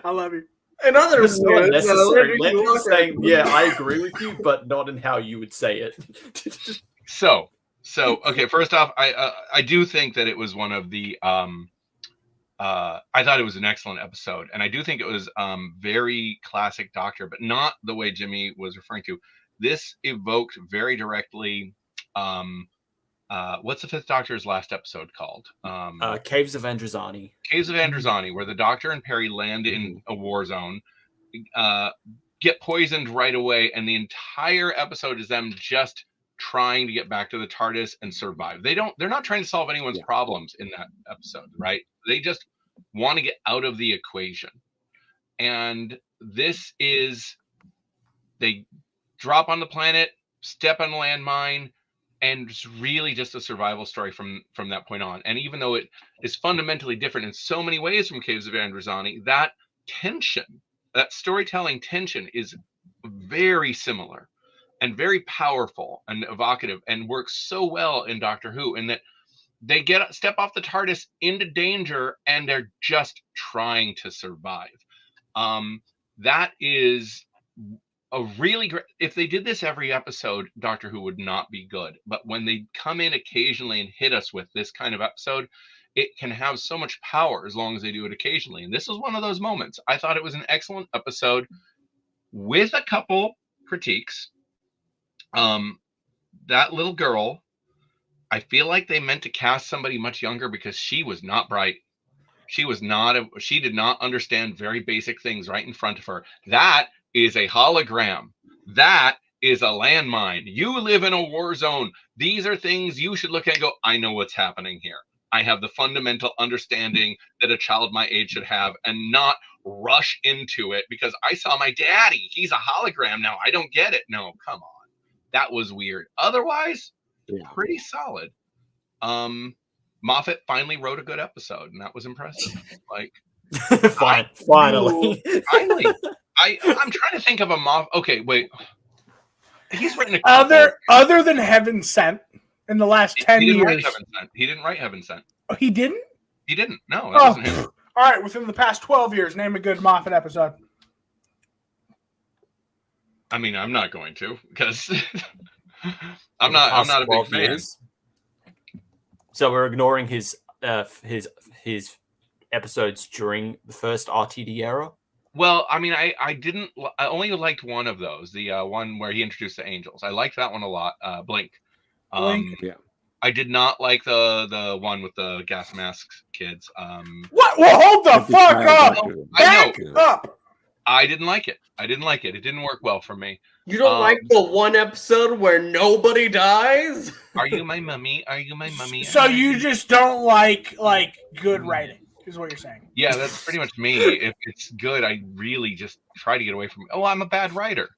I love you. And others, It's not necessary. Lenny's saying, yeah, I agree with you, but not in how you would say it. So okay. First off, I do think that it was one of the. I thought it was an excellent episode, and I do think it was very classic Doctor, but not the way Jimmy was referring to. This evoked very directly. What's the Fifth Doctor's last episode called? Caves of Androzani. Caves of Androzani, where the Doctor and Perry land in a war zone, get poisoned right away, and the entire episode is them just trying to get back to the TARDIS and survive. They're not trying to solve anyone's problems in that episode, right? They just want to get out of the equation. And this is, they drop on the planet, step on a landmine, and it's really just a survival story from that point on. And even though it is fundamentally different in so many ways from Caves of Androzani, that tension, that storytelling tension is very similar and very powerful and evocative and works so well in Doctor Who, in that they step off the TARDIS into danger and they're just trying to survive. That is a really great. If they did this every episode, Doctor Who would not be good. But when they come in occasionally and hit us with this kind of episode, it can have so much power as long as they do it occasionally. And this was one of those moments. I thought it was an excellent episode with a couple critiques. That little girl, I feel like they meant to cast somebody much younger because she was not bright. She did not understand very basic things right in front of her. That is a hologram. That is a landmine. You live in a war zone. These are things you should look at and go, I know what's happening here. I have the fundamental understanding that a child my age should have, and not rush into it because I saw my daddy. He's a hologram now. I don't get it. No, come on. That was weird. Otherwise, pretty solid. Moffat finally wrote a good episode, and that was impressive. Like, finally. I'm trying to think of a Moffat. Okay, wait. He's written a other than Heaven Sent in the last 10 years. He didn't write Heaven Sent. Oh, he didn't? He didn't. No, that wasn't him. All right, within the past 12 years, name a good Moffat episode. I mean, I'm not going to because I'm not a big fan. Years. So we're ignoring his episodes during the first RTD era. Well, I mean, I only liked one of those, the one where he introduced the angels. I liked that one a lot. Blink. Yeah. I did not like the one with the gas masks kids. What? Well, hold the fuck up! Back up! I didn't like it. It didn't work well for me. You don't like the one episode where nobody dies? Are you my mummy? Are you my mummy? So you just don't like good writing, is what you're saying? Yeah, that's pretty much me. If it's good, I really just try to get away from it. Oh, I'm a bad writer.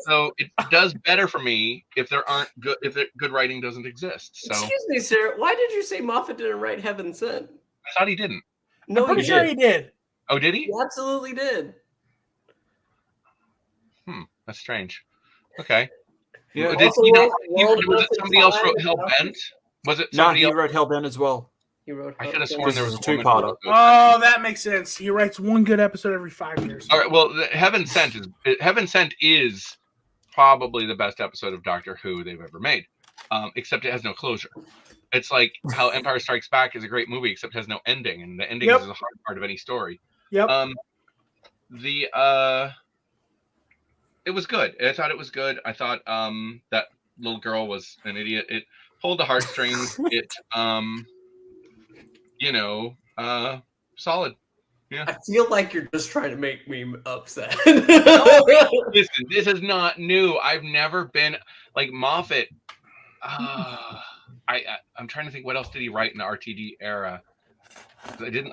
So it does better for me if good writing doesn't exist. So excuse me, sir. Why did you say Moffat didn't write Heaven Sent? I thought he didn't. No, I'm pretty sure he did. Oh, did he? He absolutely did. That's strange. Okay. Yeah. Did Also he not, World was it Perfect somebody else Time wrote and Hell Doctor- Bent? Was it No, somebody he else? wrote Hellbound as well. He wrote. I could have Hellbound. sworn there This was is a a woman. two-parter. Oh, that makes sense. He writes one good episode every 5 years. All right. Well, Heaven Sent is probably the best episode of Doctor Who they've ever made, except it has no closure. It's like how Empire Strikes Back is a great movie, except it has no ending, and the ending Yep. is the hard part of any story. Yep. It was good. I thought it was good. I thought that little girl was an idiot. It pulled the heartstrings. It solid. Yeah. I feel like you're just trying to make me upset. Listen, this is not new. I've never been like Moffat. I'm trying to think, what else did he write in the RTD era?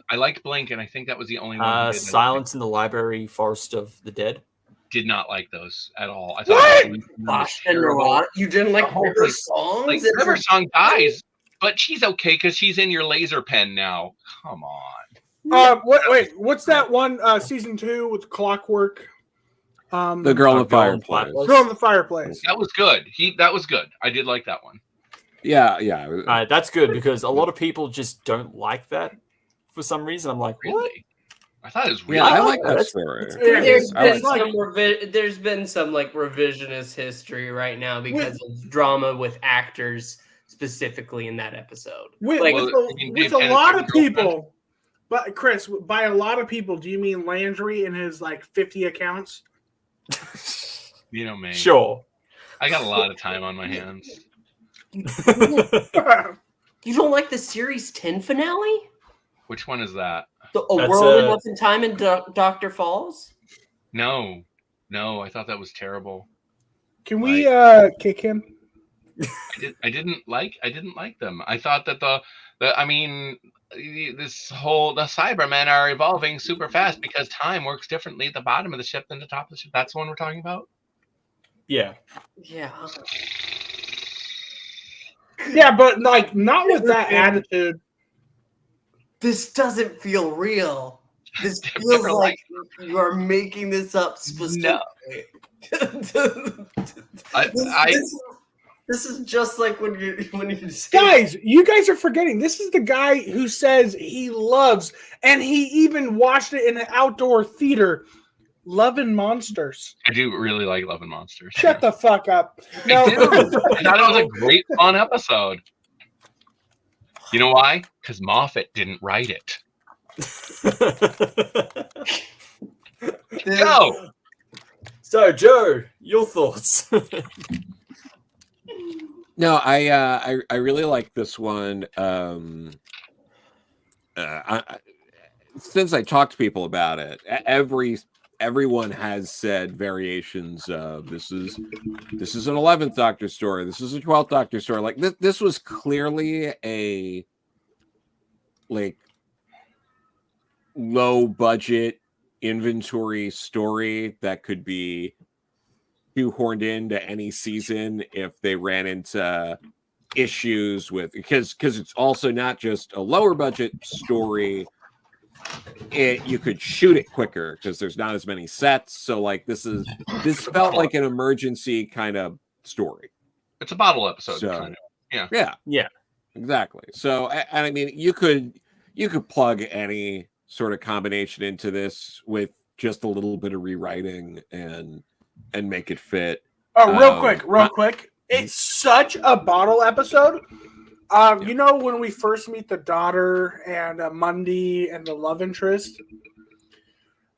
I liked Blink, and I think that was the only one. Silence in the Library, Forest of the Dead. Did not like those at all. I What? thought Gosh, and Nirvana. You didn't like Oh, River like- songs? like River Song dies, but she's okay because she's in your laser pen now. Come on. What's that one season 2 with Clockwork? The Girl in the Girl in the Fireplace. Fireplace. Girl in the Fireplace. That was good. That was good. I did like that one. Yeah. That's good because a lot of people just don't like that for some reason. I'm like, what? Really? I thought it was really Yeah, I good. like that That's- story. There's I been like- there's been some like revisionist history right now because of drama with actors specifically in that episode. With, Like- with, Well, a, you mean with Dave a Tennant's lot of girlfriend? people, but Chris, by a lot of people, do you mean Landry and his like 50 accounts? You know me. Sure. I got a lot of time on my hands. You don't like the series 10 finale? Which one is that? A That's, World in Nothing Time in Dr. Falls? No, I thought that was terrible. Can we kick him? I didn't like them. I thought that the Cybermen are evolving super fast because time works differently at the bottom of the ship than the top of the ship. That's the one we're talking about. Yeah. Yeah. Yeah, but like not with that attitude. This doesn't feel real. This They're feels never like you are making this up specifically. This is just like when you say, Guys, you guys are forgetting. This is the guy who says he loves, and he even watched it in an outdoor theater. Love and Monsters. I do really like Love and Monsters. Shut the fuck up. I No. do. I thought it was a great fun episode. You know why? Because Moffat didn't write it. Go. So, Joe, your thoughts? No, I really like this one. Since I talked to people about it, everyone has said variations of this is an 11th Doctor story. This is a 12th Doctor story. Like this was clearly a like low budget inventory story that could be shoehorned into any season if they ran into issues with because it's also not just a lower budget story. You could shoot it quicker because there's not as many sets. So like this felt like an emergency kind of story. It's a bottle episode. So, Kind of. Yeah. Exactly. So and I mean you could plug any sort of combination into this with just a little bit of rewriting and make it fit. Oh, real quick. It's such a bottle episode. You know when we first meet the daughter and Mundy and the love interest,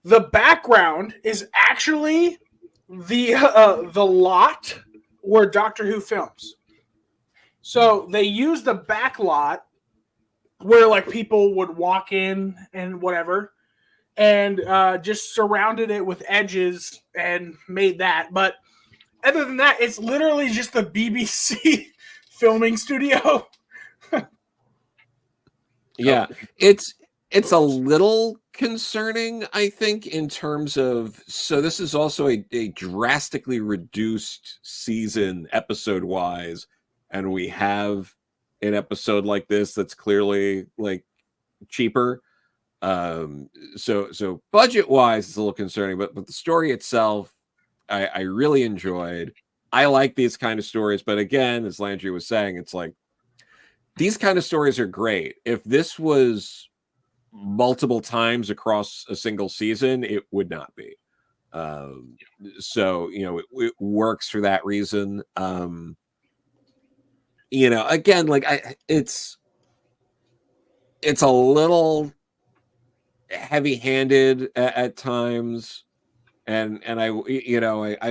the background is actually the lot where Doctor Who films. So they use the back lot where like people would walk in and whatever, and just surrounded it with edges and made that. But other than that, it's literally just the BBC filming studio. Yeah, it's a little concerning, I think, in terms of so this is also a drastically reduced season episode wise, and we have an episode like this that's clearly like cheaper. So budget wise, it's a little concerning, but the story itself, I really enjoyed. I like these kind of stories, but again, as Landry was saying, it's like these kind of stories are great. If this was multiple times across a single season, it would not be. So it works for that reason. Again, like it's a little heavy-handed at times, and I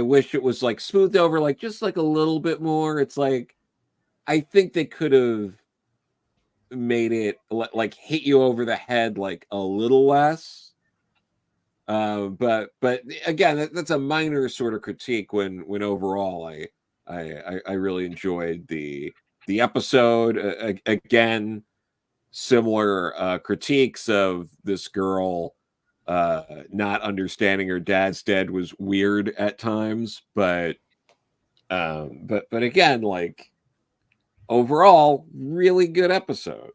wish it was like smoothed over, like just like a little bit more. It's like I think they could have made it like hit you over the head like a little less. But again, that's a minor sort of critique when overall I really enjoyed the episode. Again, similar critiques of this girl not understanding her dad's dead was weird at times, but again, like overall, really good episode.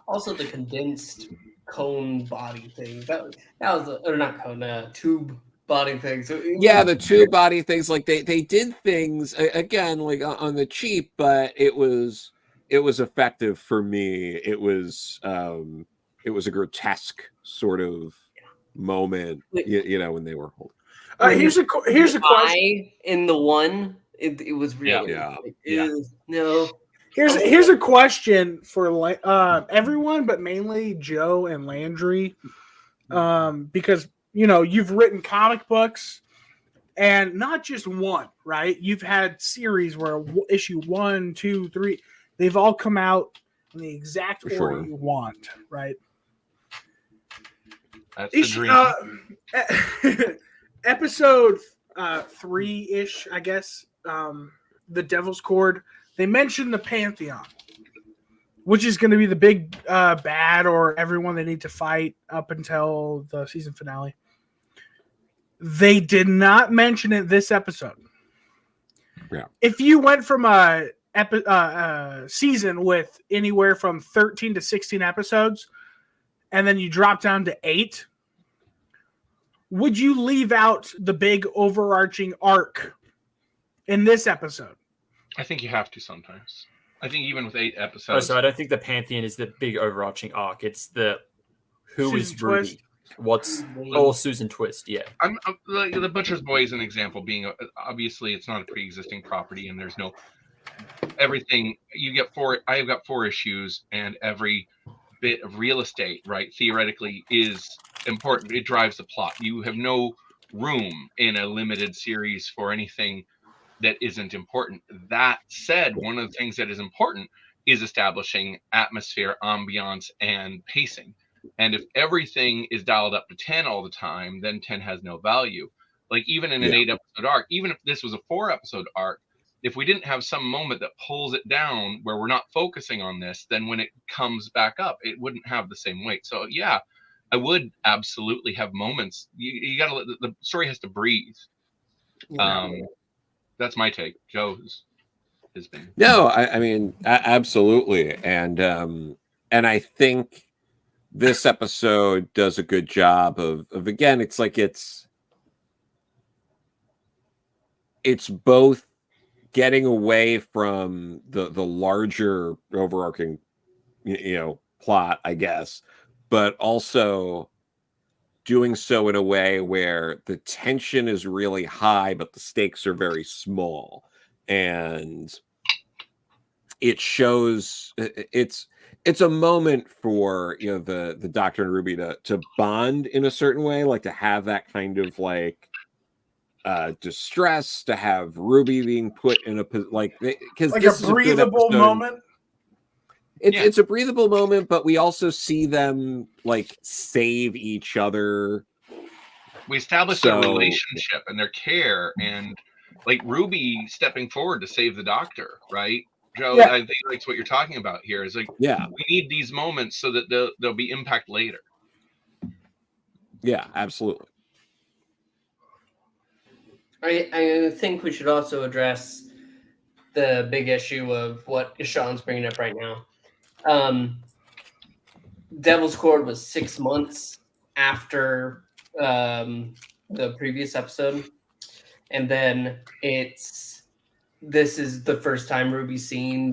Also, the condensed cone body thing. That was or not cone, tube body thing. So yeah, the tube body things, like they did things again like on the cheap, but it was effective for me. It was a grotesque sort of moment, when they were holding. Here's a question. In the one, it was really no. Here's a question for everyone, but mainly Joe and Landry, because you've written comic books, and not just one, right? You've had series where issue 1, 2, 3, they've all come out in the exact order you want, right? That's the dream. Episode 3-ish, I guess. The Devil's Cord. They mentioned the Pantheon, which is going to be the big bad or everyone they need to fight up until the season finale. They did not mention it this episode. Yeah. If you went from a season with anywhere from 13 to 16 episodes, and then you drop down to 8, would you leave out the big overarching arc in this episode? I think you have to sometimes. I think even with 8 episodes. So I don't think the Pantheon is the big overarching arc. It's the who is Ruby? What's Susan Twist? Yeah. I'm like, the Butcher's Boy is an example. Being obviously it's not a pre-existing property, and there's no everything. You get 4. I have got 4 issues, and every bit of real estate, right, theoretically is important. It drives the plot. You have no room in a limited series for anything that isn't important. That said, one of the things that is important is establishing atmosphere, ambiance, and pacing. And if everything is dialed up to 10 all the time, then 10 has no value. Like even in an 8-episode arc, even if this was a 4-episode arc, if we didn't have some moment that pulls it down where we're not focusing on this, then when it comes back up, it wouldn't have the same weight. So yeah, I would absolutely have moments. You got to let the story has to breathe. That's my take. Joe's has been. No, I mean absolutely, and I think this episode does a good job of again. It's like it's both getting away from the larger overarching plot, I guess, but also doing so in a way where the tension is really high, but the stakes are very small. And it shows it's a moment for, the Doctor and Ruby to bond in a certain way, like to have that kind of like distress, to have Ruby being put in a because like this a breathable moment. It's a breathable moment, but we also see them like save each other. We establish their relationship and their care, and like Ruby stepping forward to save the Doctor, right? Joe, I think that's what you're talking about here. Is like, we need these moments so that there'll be impact later. Yeah, absolutely. I think we should also address the big issue of what Sean's bringing up right now. Devil's Cord was 6 months after the previous episode, and then this is the first time Ruby's seen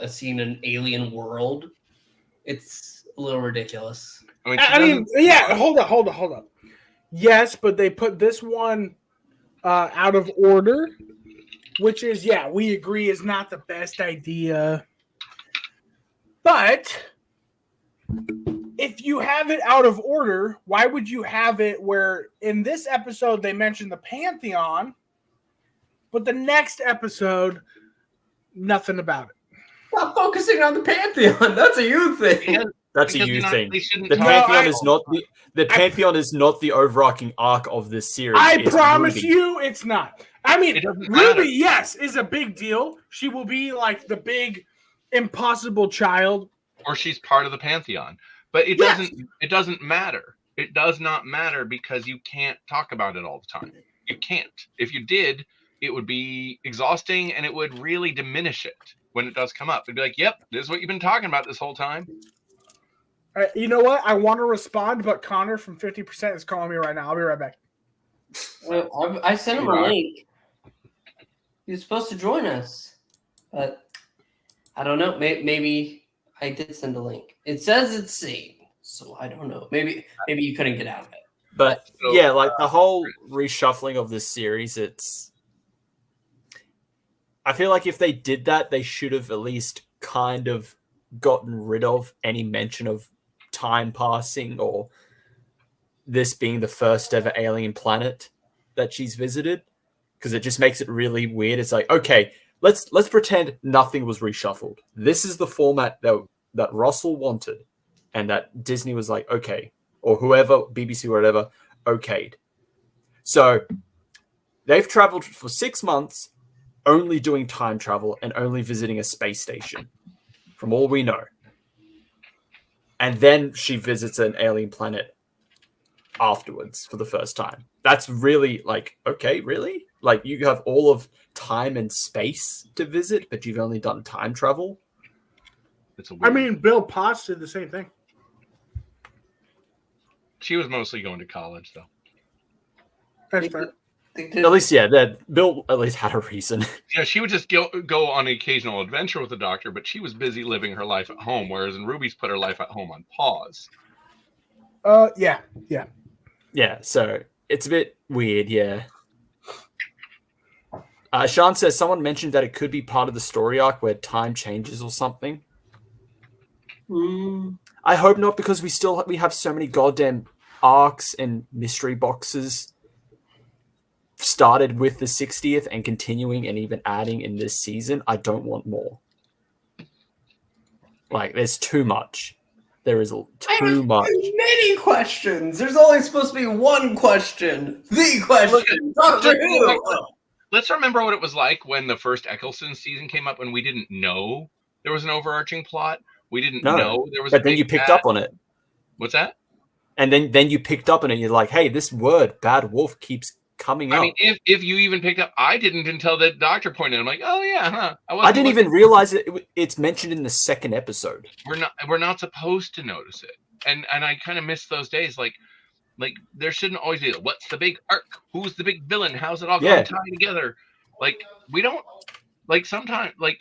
seen an alien world. It's a little ridiculous. I mean, yeah. Hold up. Yes, but they put this one out of order, which is, yeah, we agree is not the best idea. But if you have it out of order, why would you have it where in this episode they mention the Pantheon, but the next episode, nothing about it? Stop focusing on the Pantheon. That's a you thing. That's a you thing. The Pantheon is not the overarching arc of this series. I promise you it's not. I mean, Ruby, matter. yes, is a big deal. She will be like the big impossible child. Or she's part of the Pantheon. But it doesn't matter. It does not matter because you can't talk about it all the time. You can't. If you did, it would be exhausting and it would really diminish it when it does come up. It'd be like, yep, this is what you've been talking about this whole time. You know what? I want to respond, but Connor from 50% is calling me right now. I'll be right back. I sent him a link. He was supposed to join us, but I don't know. Maybe I did send a link. It says it's saved, so I don't know. Maybe you couldn't get out of it. But yeah, like the whole reshuffling of this series, I feel like if they did that, they should have at least kind of gotten rid of any mention of time passing or this being the first ever alien planet that she's visited, because it just makes it really weird. It's like, okay, let's pretend nothing was reshuffled. This is the format that Russell wanted and that Disney was like, okay, or whoever, BBC or whatever, okayed. So they've traveled for 6 months only doing time travel and only visiting a space station, from all we know. And then she visits an alien planet afterwards for the first time. That's really like, okay, really? Like you have all of time and space to visit, but you've only done time travel? I mean, Bill Potts did the same thing. She was mostly going to college, though. That's fair. At least, yeah, Bill at least had a reason. Yeah, she would just go on an occasional adventure with the Doctor, but she was busy living her life at home, whereas in Ruby's put her life at home on pause. Yeah. Yeah, so it's a bit weird, yeah. Sean says someone mentioned that it could be part of the story arc where time changes or something. I hope not, because we have so many goddamn arcs and mystery boxes started with the 60th and continuing and even adding in this season. I don't want more. Like, there's too much. There is too much. Many questions. There's only supposed to be one question. The question. Doctor Who. Let's remember what it was like when the first Eccleston season came up, when we didn't know there was an overarching plot. We didn't know there was. But then you picked up on it. What's that? And then you picked up on it. You're like, hey, this word "bad wolf" keeps coming up. I mean, if you even picked up, I didn't until the Doctor pointed. I'm like, oh yeah, huh? I didn't even realize it's mentioned in the second episode. We're not supposed to notice it, and I kind of miss those days. Like there shouldn't always be what's the big arc? Who's the big villain? How's it all going to tie together? Like we don't like sometimes like.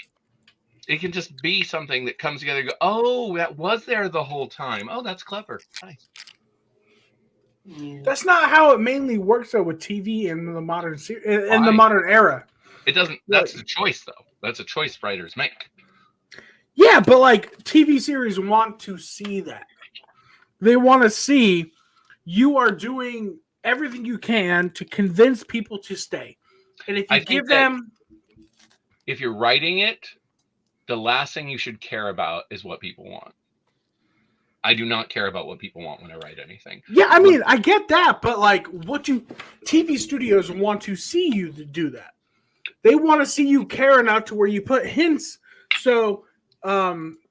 It can just be something that comes together and go, oh, that was there the whole time. Oh, that's clever. Nice. That's not how it mainly works, though, with TV in the modern the modern era. It doesn't. That's a choice, though. That's a choice writers make. Yeah, but like TV series want to see that. They want to see you are doing everything you can to convince people to stay. And if you give them... If you're writing it, the last thing you should care about is what people want. I do not care about what people want when I write anything. Yeah, I mean, I get that, but like, TV studios want to see you to do that. They want to see you care enough to where you put hints, so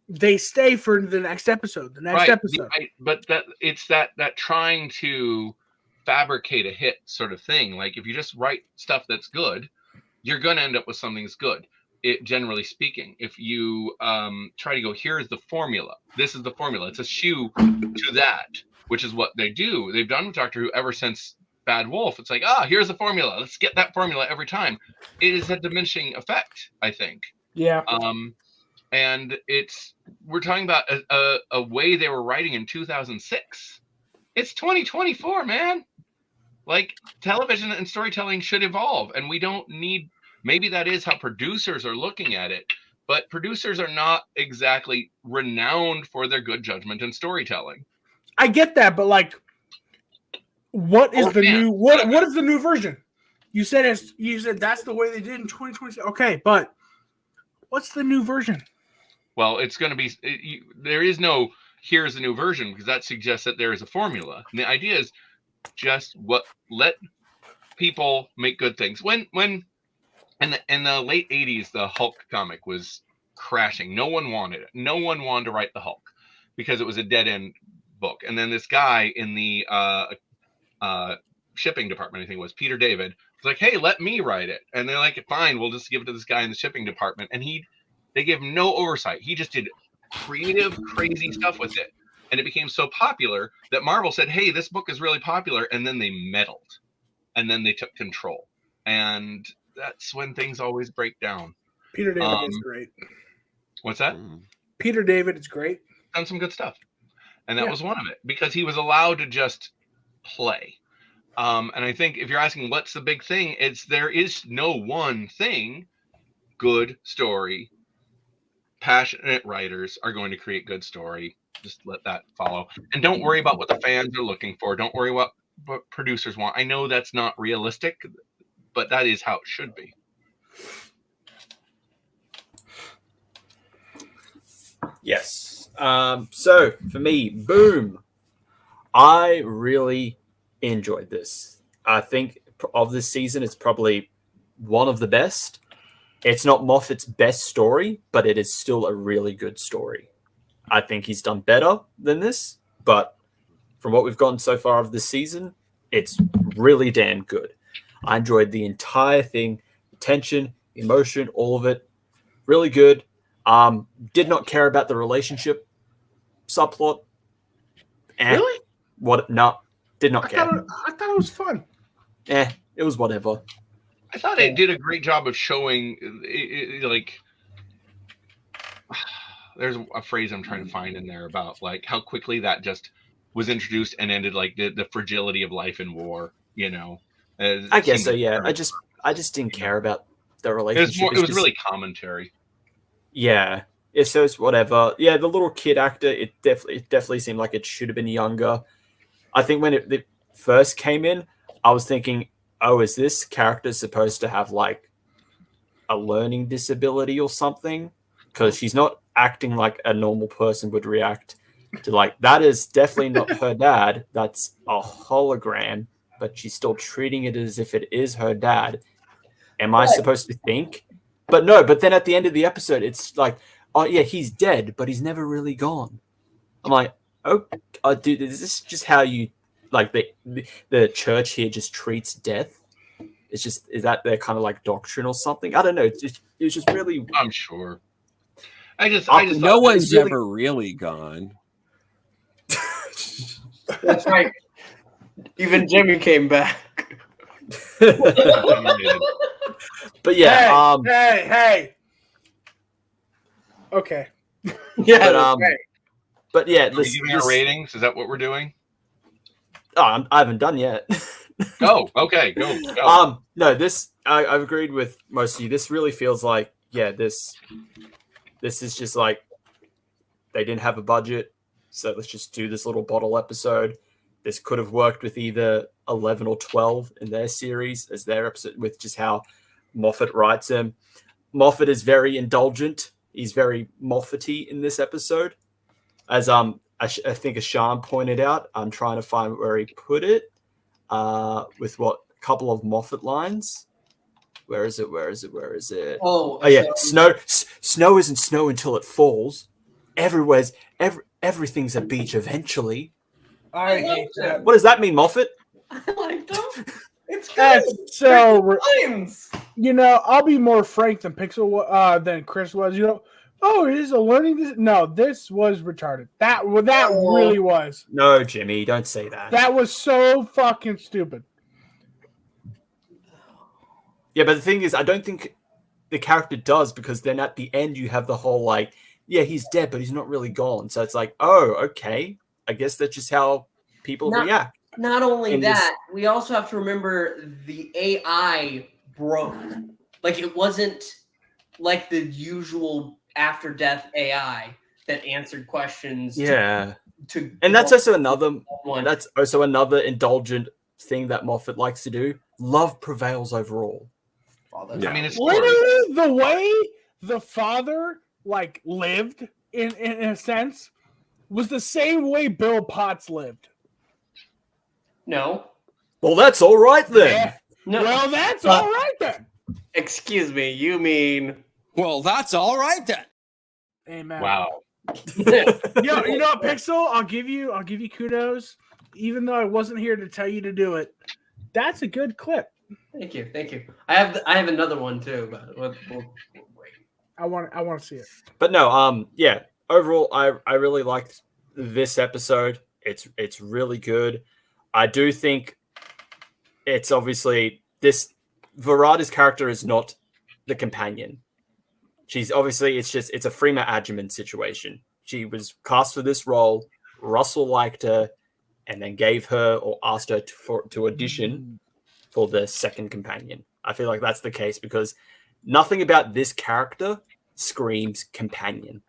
they stay for the next episode. But it's that trying to fabricate a hit sort of thing. Like if you just write stuff that's good, you're going to end up with something that's good. it, generally speaking. If you try to go, here's the formula. This is the formula. It's a shoe to that, which is what they do. They've done with Doctor Who ever since Bad Wolf. It's like, here's the formula. Let's get that formula every time. It is a diminishing effect, I think. Yeah. And we're talking about a way they were writing in 2006. It's 2024, man. Like, television and storytelling should evolve, and we don't need. Maybe that is how producers are looking at it, but producers are not exactly renowned for their good judgment in storytelling. I get that, but like, what is what is the new version? You said that's the way they did in 2020. Okay, but what's the new version? Well, it's going to be. There is no here's the new version, because that suggests that there is a formula. And the idea is just let people make good things. When in the late 80s, the Hulk comic was crashing. No one wanted it. No one wanted to write the Hulk because it was a dead end book. And then this guy in the shipping department, I think it was Peter David, was like, hey, let me write it. And they're like, fine, we'll just give it to this guy in the shipping department. And they gave him no oversight. He just did creative, crazy stuff with it. And it became so popular that Marvel said, hey, this book is really popular. And then they meddled. And then they took control. And that's when things always break down. Peter David is great. What's that? Peter David is great. Done some good stuff. And that was one of it. Because he was allowed to just play. And I think if you're asking what's the big thing, there is no one thing. Good story. Passionate writers are going to create good story. Just let that follow. And don't worry about what the fans are looking for. Don't worry what producers want. I know that's not realistic, but that is how it should be. Yes. So for me, boom. I really enjoyed this. I think of this season, it's probably one of the best. It's not Moffat's best story, but it is still a really good story. I think he's done better than this, but from what we've gotten so far of this season, it's really damn good. I enjoyed the entire thing, the tension, emotion, all of it. Really good. Did not care about the relationship subplot. Really? What? No, did not care. I thought it was fun. It was whatever. I thought it did a great job of showing, like, there's a phrase I'm trying to find in there about like how quickly that just was introduced and ended, like the fragility of life in war. You know. I guess so. Yeah. I just didn't care about the relationship. It was really commentary. Yeah. So it's whatever. Yeah, the little kid actor, it definitely seemed like it should have been younger. I think when it first came in, I was thinking, oh, is this character supposed to have like a learning disability or something? Because she's not acting like a normal person would react to, like, that is definitely not her dad. That's a hologram, but she's still treating it as if it is her dad. Am I supposed to think? But no, but then at the end of the episode, it's like, oh yeah, he's dead, but he's never really gone. I'm like, oh, dude, is this just how you, like, the church here just treats death? It's just, is that their kind of like doctrine or something? I don't know. It was just really. I'm sure. I just no one's ever really gone. That's right. Even Jimmy came back. But yeah, hey. Okay. Yeah, but, right. But yeah, are we giving our ratings? Is that what we're doing? Oh, I haven't done yet. Oh, okay, go. No, this I've agreed with most of you. This really feels like, yeah, this is just like they didn't have a budget, so let's just do this little bottle episode. This could have worked with either 11 or 12 in their series as their episode, with just how Moffat writes them. Moffat is very indulgent. He's very Moffat-y in this episode. As I think Ashan pointed out, I'm trying to find where he put it with a couple of Moffat lines. Where is it? Oh yeah. Snow isn't snow until it falls. Everything's a beach eventually. I hate that. What does that mean, Moffat? I liked him. It's good. That's so. Times. I'll be more frank than than Chris was. Oh, it is a learning. No, this was retarded. That really was. No, Jimmy, don't say that. That was so fucking stupid. Yeah, but the thing is, I don't think the character does, because then at the end you have the whole like, yeah, he's dead, but he's not really gone. So it's like, oh, okay. I guess that's just how people react. Not only that, we also have to remember the AI broke. Like, it wasn't like the usual after death AI that answered questions. Yeah. And that's also another indulgent thing that Moffat likes to do. Love prevails overall. I mean, it's literally the way the father lived in a sense was the same way Bill Potts lived. No. Well, that's all right then. Yeah. No. Well, that's all right then. Excuse me, you mean? Well, that's all right then. Amen. Wow. You know what, Pixel? I'll give you kudos, even though I wasn't here to tell you to do it. That's a good clip. Thank you. I have another one too, but we'll wait. I want to see it. But no, yeah. Overall, I really liked this episode. It's really good. I do think it's obviously Verada's character is not the companion. She's obviously it's a Freema Agyeman situation. She was cast for this role. Russell liked her, and then gave her or asked her to audition for the second companion. I feel like that's the case because nothing about this character screams companion.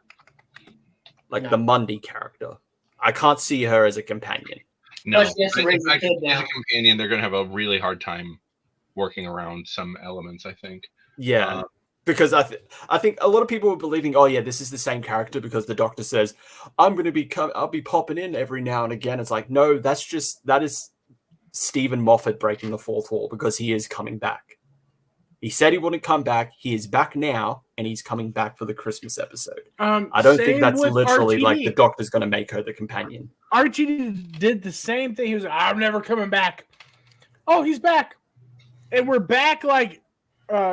The Mundy character. I can't see her as a companion. No, in fact, as a companion, they're going to have a really hard time working around some elements, I think. Yeah, because I think a lot of people are believing, oh yeah, this is the same character because the Doctor says, I'll be popping in every now and again. It's like, no, that is Steven Moffat breaking the fourth wall because he is coming back. He said he wouldn't come back. He is back now, and he's coming back for the Christmas episode. I don't think that's literally like the Doctor's going to make her the companion. RTD did the same thing. He was like, I'm never coming back. Oh, he's back. And we're back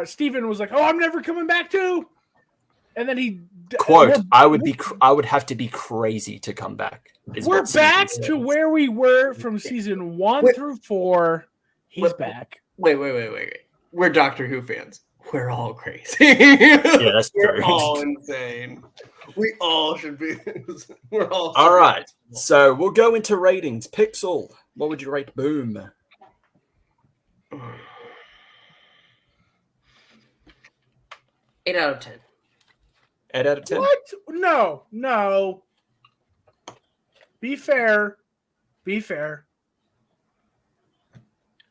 Steven was like, oh, I'm never coming back too. And then he... Quote, I would have to be crazy to come back. We're back to where we were from season 1 through 4. He's back. Wait. We're Doctor Who fans. We're all crazy. Yeah, that's true. We're all insane. We all should be. We're all. All right. So we'll go into ratings. Pixel, what would you rate Boom? 8 out of 10. 8 out of 10. What? No. Be fair.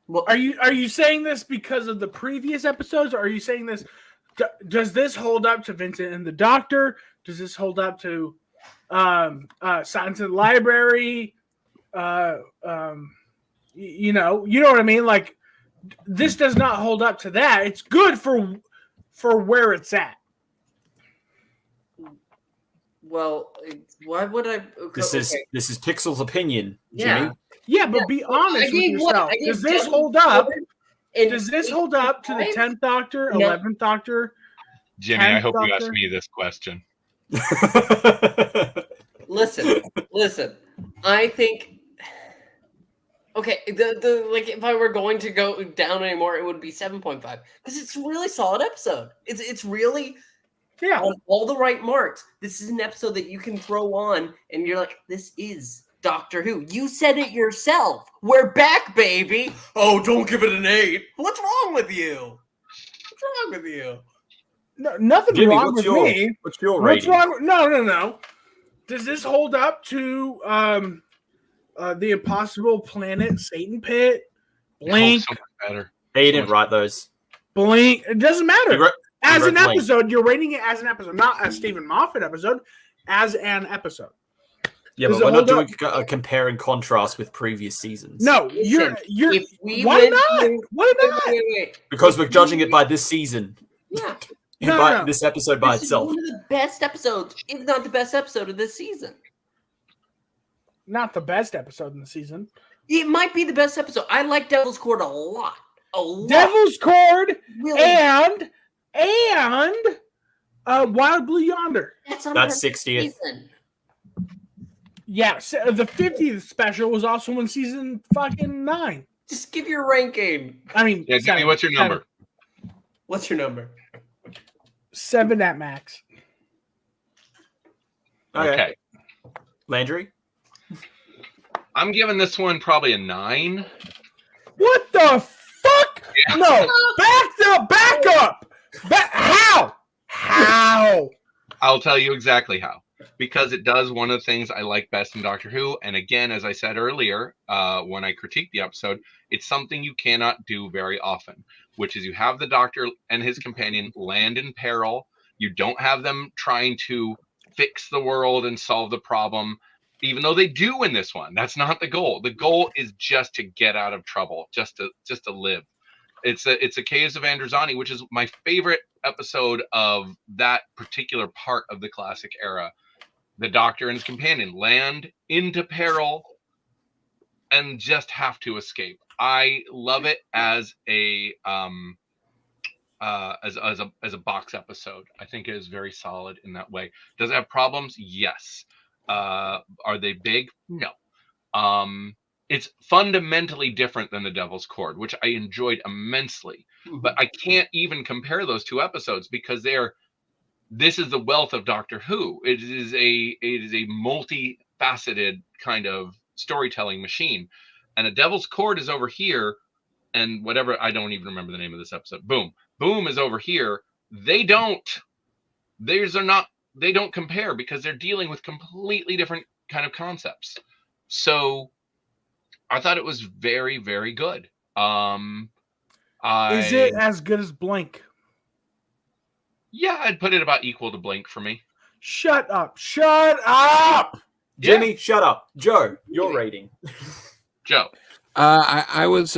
Well, are you saying this because of the previous episodes, or are you saying this? Does this hold up to Vincent and the Doctor? Does this hold up to Science in the Library? You know what I mean? Like, this does not hold up to that. It's good for where it's at. Well, why would I? This is Pixel's opinion, Jimmy. Yeah, but be honest with yourself. Does this hold up? Does this hold up to the 10th Doctor, 11th Doctor? Jimmy, I hope you asked me this question. Listen. I think. Okay, the like if I were going to go down anymore, it would be 7.5 because it's a really solid episode. It's really on all the right marks. This is an episode that you can throw on and you're like, this is Doctor Who. You said it yourself. We're back, baby. Oh, don't give it an 8. What's wrong with you? No, nothing Jimmy, wrong with me. What's your rating? What's wrong? No. Does this hold up to the Impossible Planet, Satan Pit, Blink? So much better. Hey, you didn't write those. Blink. It doesn't matter. As an Blink. episode, you're rating it as an episode, not a Steven Moffat episode, as an episode. Yeah, but we're not doing a compare and contrast with previous seasons. No, Listen, you're. Why not? Why not? Wait. Because we're judging it by this season. Yeah. No. This episode by This itself. is one of the best episodes, if not the best episode of this season. Not the best episode in the season. It might be the best episode. I like Devil's Court a lot. A lot. Devil's Cord, Really? and Wild Blue Yonder. That's on That's her 60th. season. Yeah, so the 50th special was also in season fucking 9. Just give your ranking. I mean, Yeah, Jimmy, what's your number? What's your number? 7 at max. Okay. Landry? I'm giving this one probably a 9. What the fuck? Yeah. No, back up. How? I'll tell you exactly how. Because it does one of the things I like best in Doctor Who. And again, as I said earlier, when I critiqued the episode, it's something you cannot do very often, which is you have the Doctor and his companion land in peril. You don't have them trying to fix the world and solve the problem, even though they do in this one. That's not the goal. The goal is just to get out of trouble, just to live. It's a Caves of Androzani, which is my favorite episode of that particular part of the classic era. The Doctor and his companion land into peril and just have to escape. I love it as a box episode. I think it is very solid in that way. Does it have problems? Yes. Are they big? No. It's fundamentally different than the Devil's Cord, which I enjoyed immensely. But I can't even compare those two episodes because this is the wealth of Doctor Who. It is a multifaceted kind of storytelling machine. And a Devil's Cord is over here, and whatever, I don't even remember the name of this episode. Boom is over here. They don't compare because they're dealing with completely different kind of concepts. So I thought it was very, very good. Is it as good as Blink? Yeah, I'd put it about equal to Blink for me. Shut up. Jimmy, shut up. Joe, your rating. Joe. I was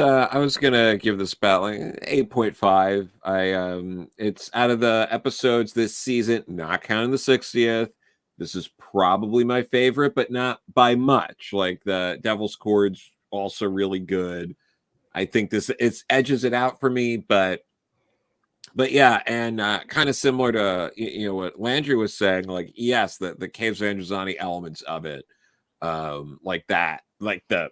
gonna give this about like 8.5. It's out of the episodes this season, not counting the 60th. This is probably my favorite, but not by much. Like the Devil's Cord's also really good. I think it edges it out for me, but yeah, and kind of similar to what Landry was saying. Like yes, the Caves of Androzani elements of it, like that, like the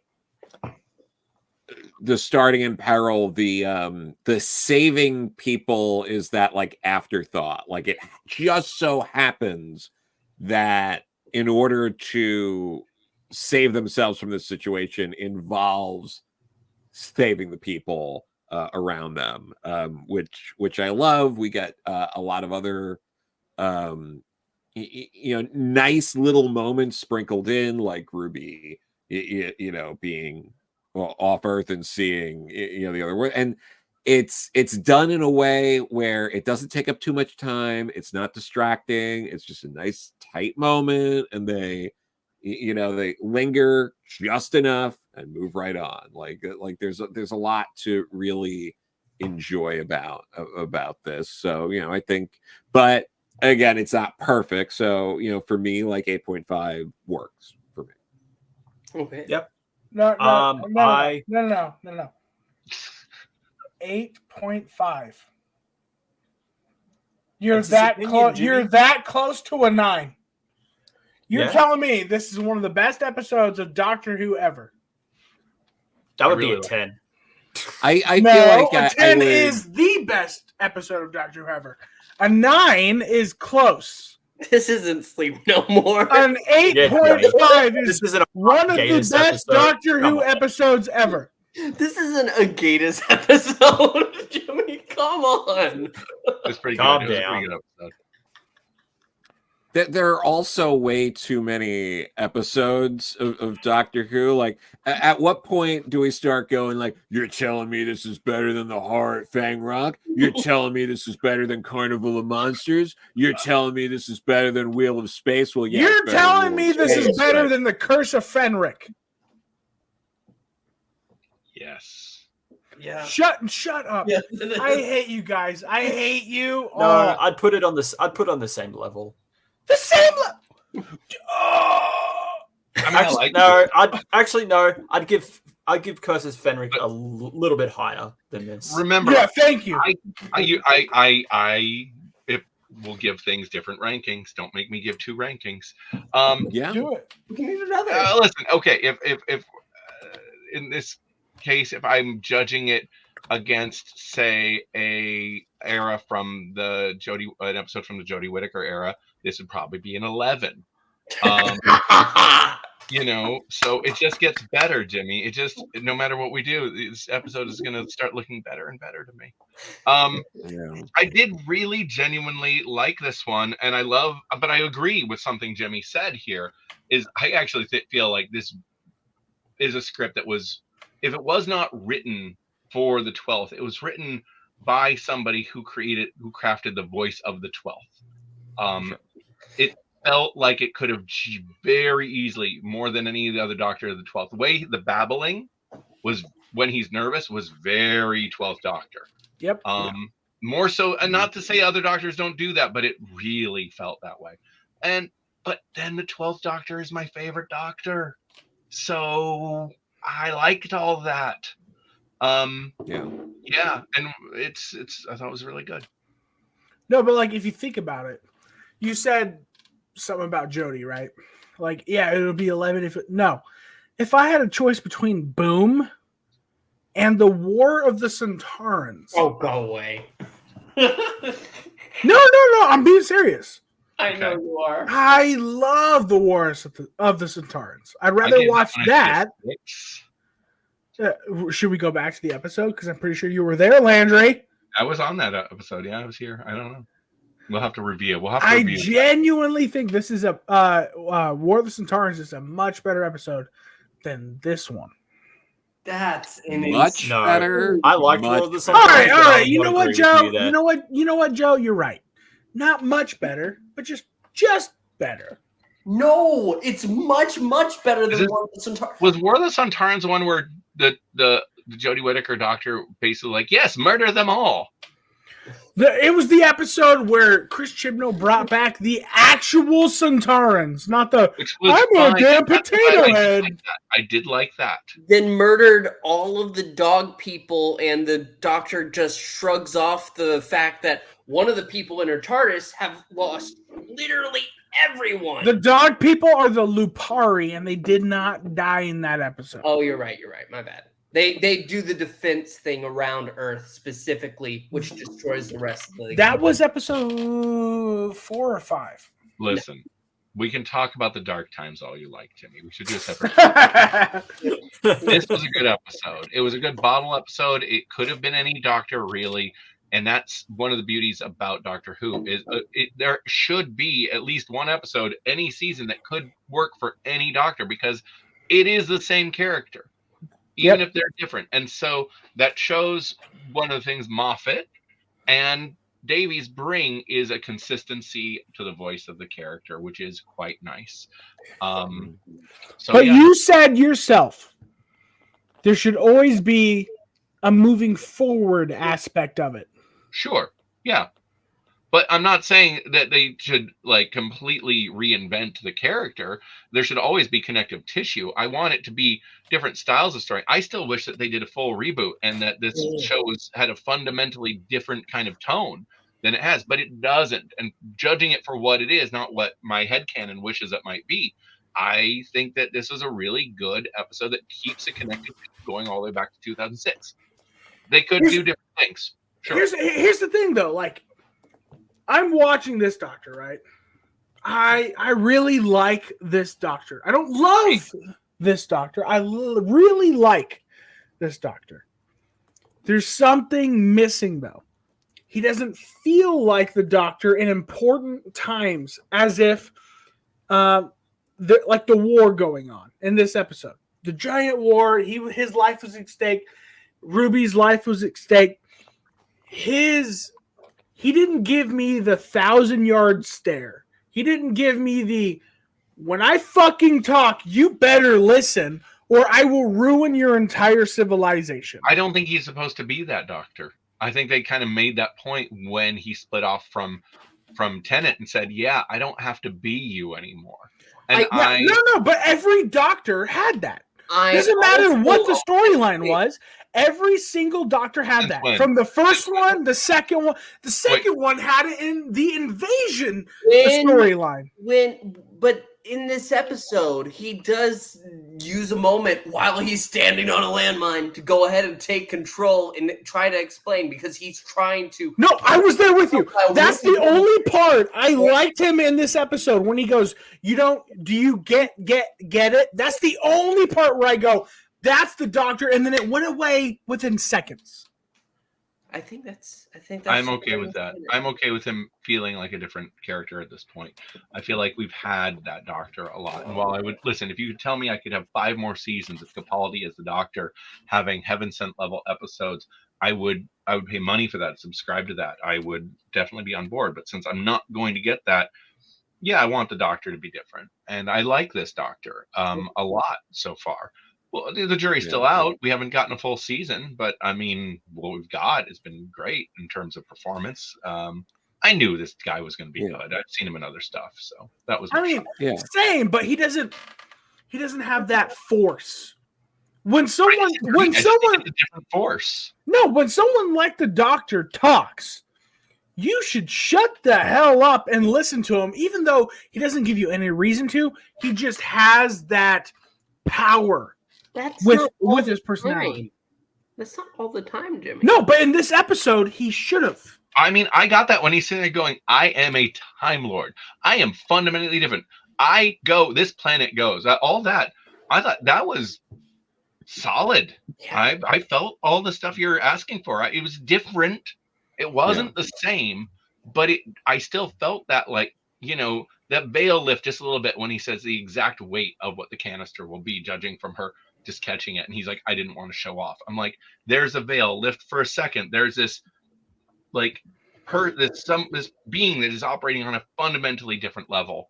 starting in peril, the saving people is that like afterthought. Like it just so happens that in order to save themselves from this situation involves saving the people around them, which I love. We get a lot of other nice little moments sprinkled in, like Ruby being off Earth and seeing the other world, and it's done in a way where it doesn't take up too much time. It's not distracting. It's just a nice tight moment, and they linger just enough and move right on. Like there's a lot to really enjoy about this. So I think, but again, it's not perfect. So for me, like 8.5 works for me. Okay. Yep. No. 8.5. You're That's his that opinion, close. Jimmy. You're that close to a 9. You're Yeah. telling me this is one of the best episodes of Doctor Who ever? That would really be a 10. I No, feel like a I 10 would, is the best episode of Doctor Who ever. A 9 is close. This isn't Sleep No More. An 8.5 is This isn't a one of the Gators best episode. Doctor Come Who on. episodes ever. This isn't a Gators episode. Jimmy, come on. It's pretty Calm good. It was a down. pretty good episode. there are also way too many episodes of Doctor Who. Like, at what point do we start going like, you're telling me this is better than the horror at Fang Rock? You're telling me this is better than Carnival of Monsters? You're telling me this is better than Wheel of Space? Well, yeah, You're it's better than telling Wheel me of this is Space, better but- than the Curse of Fenric. Yes. Yeah. Shut up. Yeah. I hate you guys. I hate you. No, all. I'd put it on this. I'd put it on the same level. The same. Oh. I mean, I Actually, like no, it. I'd give I give Curses Fenric a little bit higher than this. Remember, Yeah, thank you. It will give things different rankings. Don't make me give 2 rankings. Yeah. Do it. We can need another. Listen, okay, if in this case, if I'm judging it against, say, an episode from the Jodie Whittaker era, this would probably be an 11. You know, so it just gets better, Jimmy. It just, no matter what we do, this episode is going to start looking better and better to me. I did really genuinely like this one, and but I agree with something Jimmy said here, is I actually feel like this is a script that was, if it was not written for the 12th, it was written by somebody who crafted the voice of the 12th. It felt like it could have very easily, more than any of the other Doctor of the 12th. The way the babbling was when he's nervous was very 12th Doctor. Yep. More so, and not to say other Doctors don't do that, but it really felt that way. But then the 12th Doctor is my favorite Doctor. So I liked all that. Yeah, and it's I thought it was really good. No, but like if you think about it, you said something about Jodie, right? Like, yeah, it'll be 11 if I had a choice between Boom and the War of the Centaurans. Oh, go away. No, I'm being serious. I know you are. I love the War of the Centaurans. I'd rather watch that. Should we go back to the episode? Because I'm pretty sure you were there, Landry. I was on that episode. Yeah, I was here. I don't know. We'll have to review. I genuinely think this is a War of the Centaurans is a much better episode than this one. That's much better. I like War of the Centaurans. All right. You know what, Joe? You know what, Joe? You're right. Not much better, but just better. No, it's much better than War of the Centaurans. Was War of the Centaurans the one where the Jodie Whittaker Doctor basically like, yes, murder them all? It was the episode where Chris Chibnall brought back the actual Centaurans, not the I'm a damn potato head. I did like that. Then murdered all of the dog people, and the Doctor just shrugs off the fact that one of the people in her TARDIS have lost literally everyone. The dog people are the Lupari, and they did not die in that episode. Oh, you're right. My bad. They do the defense thing around Earth specifically, which destroys the rest of the... That was episode 4 or 5. Listen, we can talk about the dark times all you like, Jimmy. We should do a separate... This was a good episode. It was a good bottle episode. It could have been any Doctor, really. And that's one of the beauties about Doctor Who is there should be at least one episode any season that could work for any Doctor, because it is the same character. Even if they're different. And so that shows one of the things Moffat and Davies bring is a consistency to the voice of the character, which is quite nice. You said yourself, there should always be a moving forward aspect of it. Sure. Yeah. But I'm not saying that they should like completely reinvent the character. There should always be connective tissue. I want it to be different styles of story. I still wish that they did a full reboot and that this show had a fundamentally different kind of tone than it has, but it doesn't. And judging it for what it is, not what my headcanon wishes it might be, I think that this is a really good episode that keeps it connected going all the way back to 2006. They could do different things. Sure. Here's the thing, though. Like, I'm watching this Doctor, right? I really like this Doctor. I don't love this Doctor. I really like this Doctor. There's something missing, though. He doesn't feel like the Doctor in important times, as if like the war going on in this episode. The giant war, his life was at stake. Ruby's life was at stake. He didn't give me the 1,000-yard stare. He didn't give me the, when I fucking talk, you better listen or I will ruin your entire civilization. I don't think he's supposed to be that Doctor. I think they kind of made that point when he split off from Tennant and said, yeah, I don't have to be you anymore. And no, but every Doctor had that. Doesn't matter what the storyline was. Every single Doctor had that. When? From the first one, the second one. The second one had it in the invasion When- storyline. But in this episode, he does use a moment while he's standing on a landmine to go ahead and take control and try to explain because he's trying to. No, I was there with you. That's the only part I liked him in this episode when he goes, do you get it? That's the only part where I go, that's the Doctor, and then it went away within seconds. I think that's. I'm okay with that. I'm okay with him feeling like a different character at this point. I feel like we've had that Doctor a lot. And while I would listen, if you could tell me I could have 5 more seasons of Capaldi as the Doctor, having Heaven Sent level episodes, I would pay money for that, subscribe to that. I would definitely be on board. But since I'm not going to get that, yeah, I want the Doctor to be different. And I like this Doctor a lot so far. Well, the jury's still out. We haven't gotten a full season, but I mean, what we've got has been great in terms of performance. I knew this guy was going to be good. I've seen him in other stuff, so that was. Same, but he doesn't have that force. When someone, it's a different force. No, when someone like the Doctor talks, you should shut the hell up and listen to him, even though he doesn't give you any reason to. He just has that power. That's with his personality. That's not all the time, Jimmy. No, but in this episode, he should have. I mean, I got that when he's sitting there going, I am a Time Lord. I am fundamentally different. I go, this planet goes. All that. I thought that was solid. Yeah. I felt all the stuff you're asking for. It was different. It wasn't the same, but I still felt that, like, that veil lift just a little bit when he says the exact weight of what the canister will be, judging from her just catching it. And he's like, I didn't want to show off. I'm like, there's a veil lift for a second. There's this, like, this being that is operating on a fundamentally different level.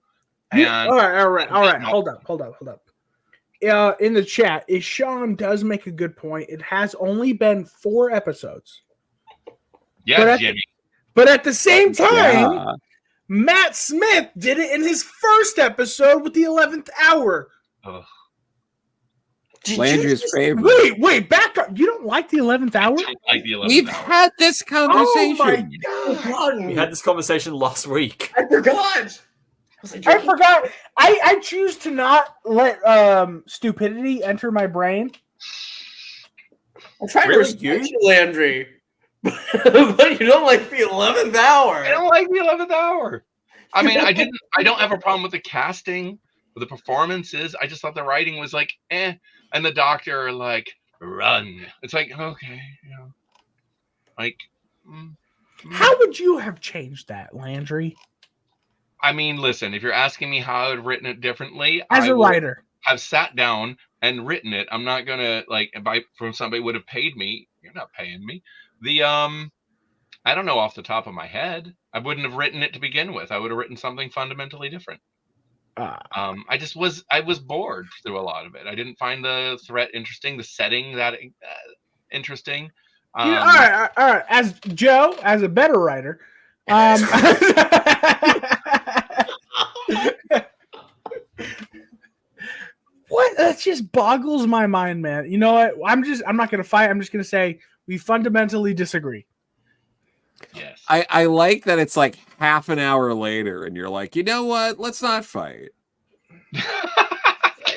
And all right. Hold up. In the chat, Sean does make a good point. It has only been 4 episodes. Yes, Jimmy. But at the same time, Matt Smith did it in his first episode with the 11th hour. Landry's favorite. Wait, back up. You don't like the 11th hour? I don't like the 11th We've hour. had this conversation. Oh my God. We had this conversation last week. I forgot. I forgot. I choose to not let stupidity enter my brain. I'm trying to respect you, Landry. But you don't like the 11th hour. I don't like the 11th hour. I mean, I don't have a problem with the casting, with the performances. I just thought the writing was like, and the Doctor, like, run. It's like, okay, like. How would you have changed that, Landry? I mean, listen, if you're asking me how I would have written it differently, as a writer, have sat down and written it. I'm not gonna, like, if from somebody would have paid me. You're not paying me. I don't know off the top of my head. I wouldn't have written it to begin with. I would have written something fundamentally different. I was bored through a lot of it. I didn't find the threat interesting, the setting that interesting. All right. As Joe, as a better writer, what? That just boggles my mind, man. You know what? I'm not going to fight. I'm just going to say we fundamentally disagree. Yes. I like that it's like half an hour later and you're like, you know what? Let's not fight.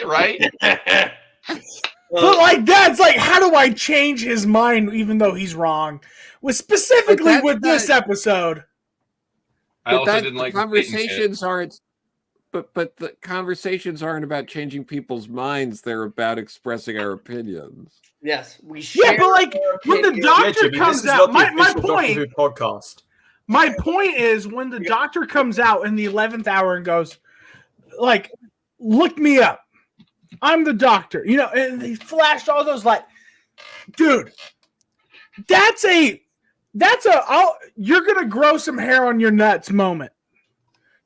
Right? But like that's like, how do I change his mind even though he's wrong? Specifically with this episode. I also didn't like conversations aren't. But the conversations aren't about changing people's minds. They're about expressing our opinions. Yes, we share. Yeah, but like when the Doctor comes out, my point. Podcast. My point is when the Doctor comes out in the 11th hour and goes, like, look me up. I'm the Doctor. And he flashed all those like, dude, that's a you're gonna grow some hair on your nuts moment.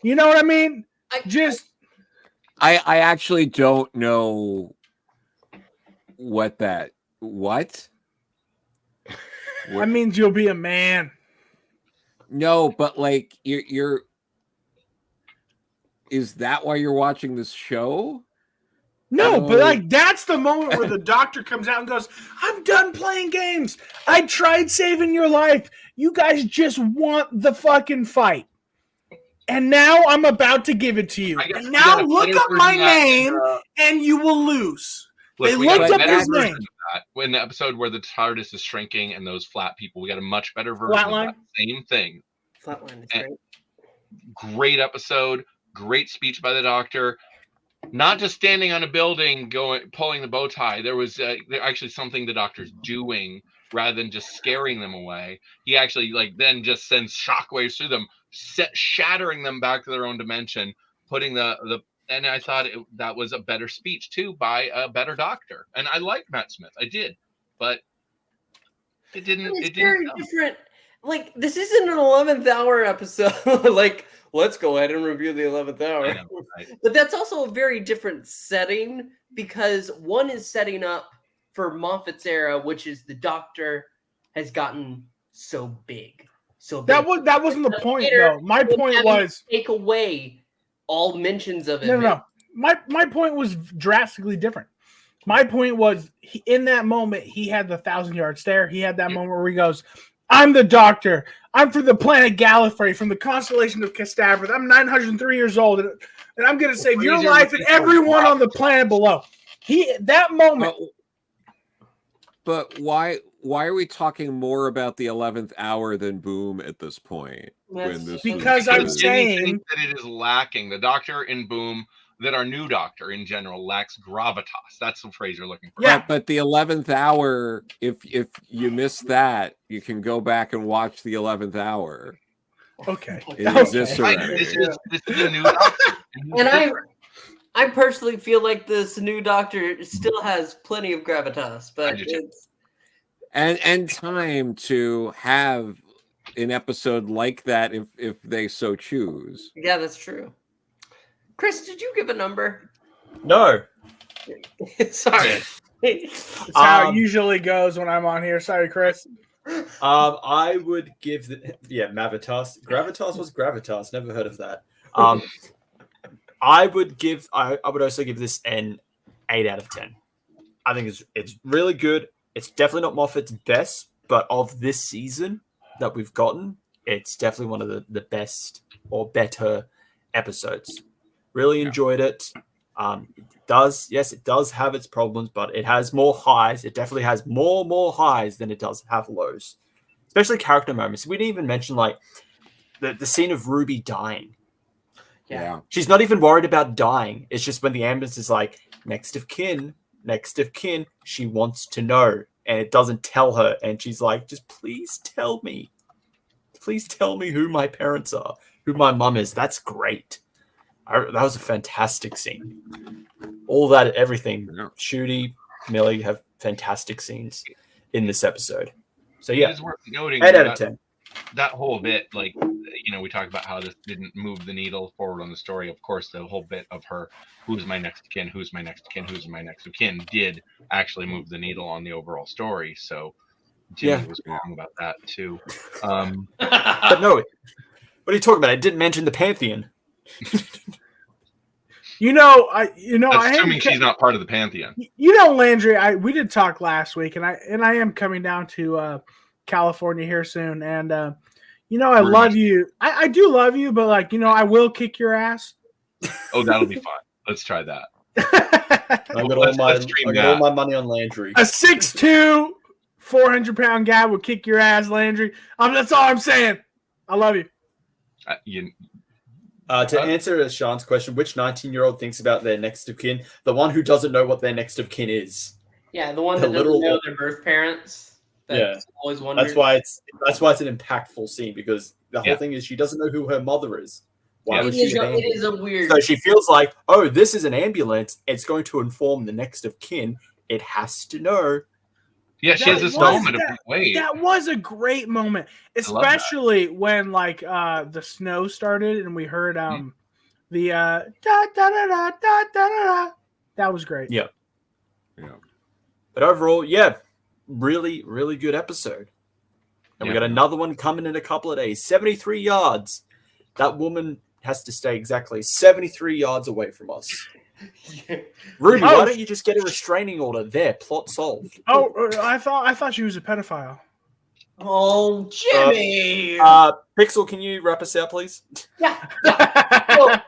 You know what I mean? I actually don't know what that. What? That means you'll be a man. No, but like you're. Is that why you're watching this show? No, but like that's the moment where the doctor comes out and goes, "I'm done playing games. I tried saving your life. You guys just want the fucking fight. And now I'm about to give it to you. And now look up my name and you will lose." Look, they we got looked a up better his version name. of that. In the episode where the TARDIS is shrinking and those flat people, we got a much better version of that same thing. Flatline is great. Great episode, great speech by the doctor. Not just standing on a building, pulling the bow tie. There was actually something the doctor's doing rather than just scaring them away. He actually then just sends shockwaves through them, shattering them back to their own dimension, putting the. And I thought that was a better speech too by a better doctor. And I like Matt Smith, I did, but it didn't. It's very different. Like, this isn't an 11th hour episode. Like, let's go ahead and review the 11th hour. I know, right? But that's also a very different setting because one is setting up for Moffat's era, which is the Doctor has gotten so big. So big. That wasn't the point, though. My point was take away all mentions of it. No. My point was drastically different. My point was in that moment he had the 1,000-yard stare. He had that moment where he goes, "I'm the Doctor. I'm from the planet Gallifrey, from the constellation of Castavra. I'm 903 years old, and I'm going to save your life and everyone on the planet below." That moment. But why are we talking more about the 11th hour than Boom at this point? Because I'm saying that it is lacking. The Doctor in Boom, that our new Doctor in general lacks gravitas. That's the phrase you're looking for. Yeah, but the 11th hour, if you miss that, you can go back and watch the 11th hour. Okay. It exists already. This is a new Doctor. And I personally feel like this new Doctor still has plenty of gravitas, but it's and time to have an episode like that if they so choose. Yeah, that's true. Chris, did you give a number? No. Sorry. It's how it usually goes when I'm on here. Sorry, Chris. I would give Mavitas. Gravitas was Gravitas. Never heard of that. I would also give this an 8 out of 10. I think it's really good. It's definitely not Moffat's best, but of this season that we've gotten, it's definitely one of the best or better episodes. Really enjoyed it. It does have its problems, but it has more highs. It definitely has more highs than it does have lows, especially character moments. We didn't even mention the scene of Ruby dying. Yeah. She's not even worried about dying. It's just when the ambulance is like, next of kin, she wants to know. And it doesn't tell her. And she's like, just please tell me. Please tell me who my parents are, who my mom is. That's great. That was a fantastic scene. All that, everything. Yeah. Shooty, Millie have fantastic scenes in this episode. So yeah, it is worth noting 8 out of 10. That whole bit, we talk about how this didn't move the needle forward on the story. Of course, the whole bit of her, who's my next of kin, who's my next of kin, who's my next of kin, did actually move the needle on the overall story. So Jimmy was wrong about that too. But no, what are you talking about? I didn't mention the Pantheon. Assuming she's not part of the Pantheon. Landry, we did talk last week, and I am coming down to California here soon, and I love you. I do love you, but I will kick your ass. Oh, that'll be fun. Let's try that. I got all my money on Landry. A 6'2", 400-pound guy will kick your ass, Landry. That's all I'm saying. I love you. To answer Sean's question, which 19-year-old thinks about their next of kin? The one who doesn't know what their next of kin is. Yeah, the one that doesn't know their birth parents. Always wondered. That's why it's an impactful scene, because the whole thing is she doesn't know who her mother is. Why would she? It is a weird. So she feels like, oh, this is an ambulance. It's going to inform the next of kin. It has to know. Yeah, she has this moment of wait. That was a great moment, especially when the snow started and we heard the da da da da da da. That was great. Yeah. But overall, really, really good episode. And we got another one coming in a couple of days. 73 yards. That woman has to stay exactly 73 yards away from us. Rudy, Oh. why don't you just get a restraining order? There, plot solved. Oh, I thought she was a pedophile. Oh, Jimmy. Pixel, can you wrap us out, please? Yeah. Well,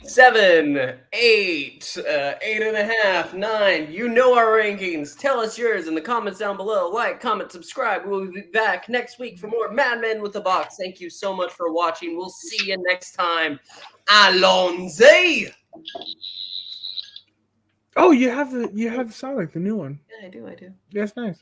7, 8, 8.5, 9. You know our rankings. Tell us yours in the comments down below. Like, comment, subscribe. We'll be back next week for more Madmen with the Box. Thank you so much for watching. We'll see you next time. ALLONS-Y. Oh, you have Sonic, the new one. Yeah, I do. That's nice.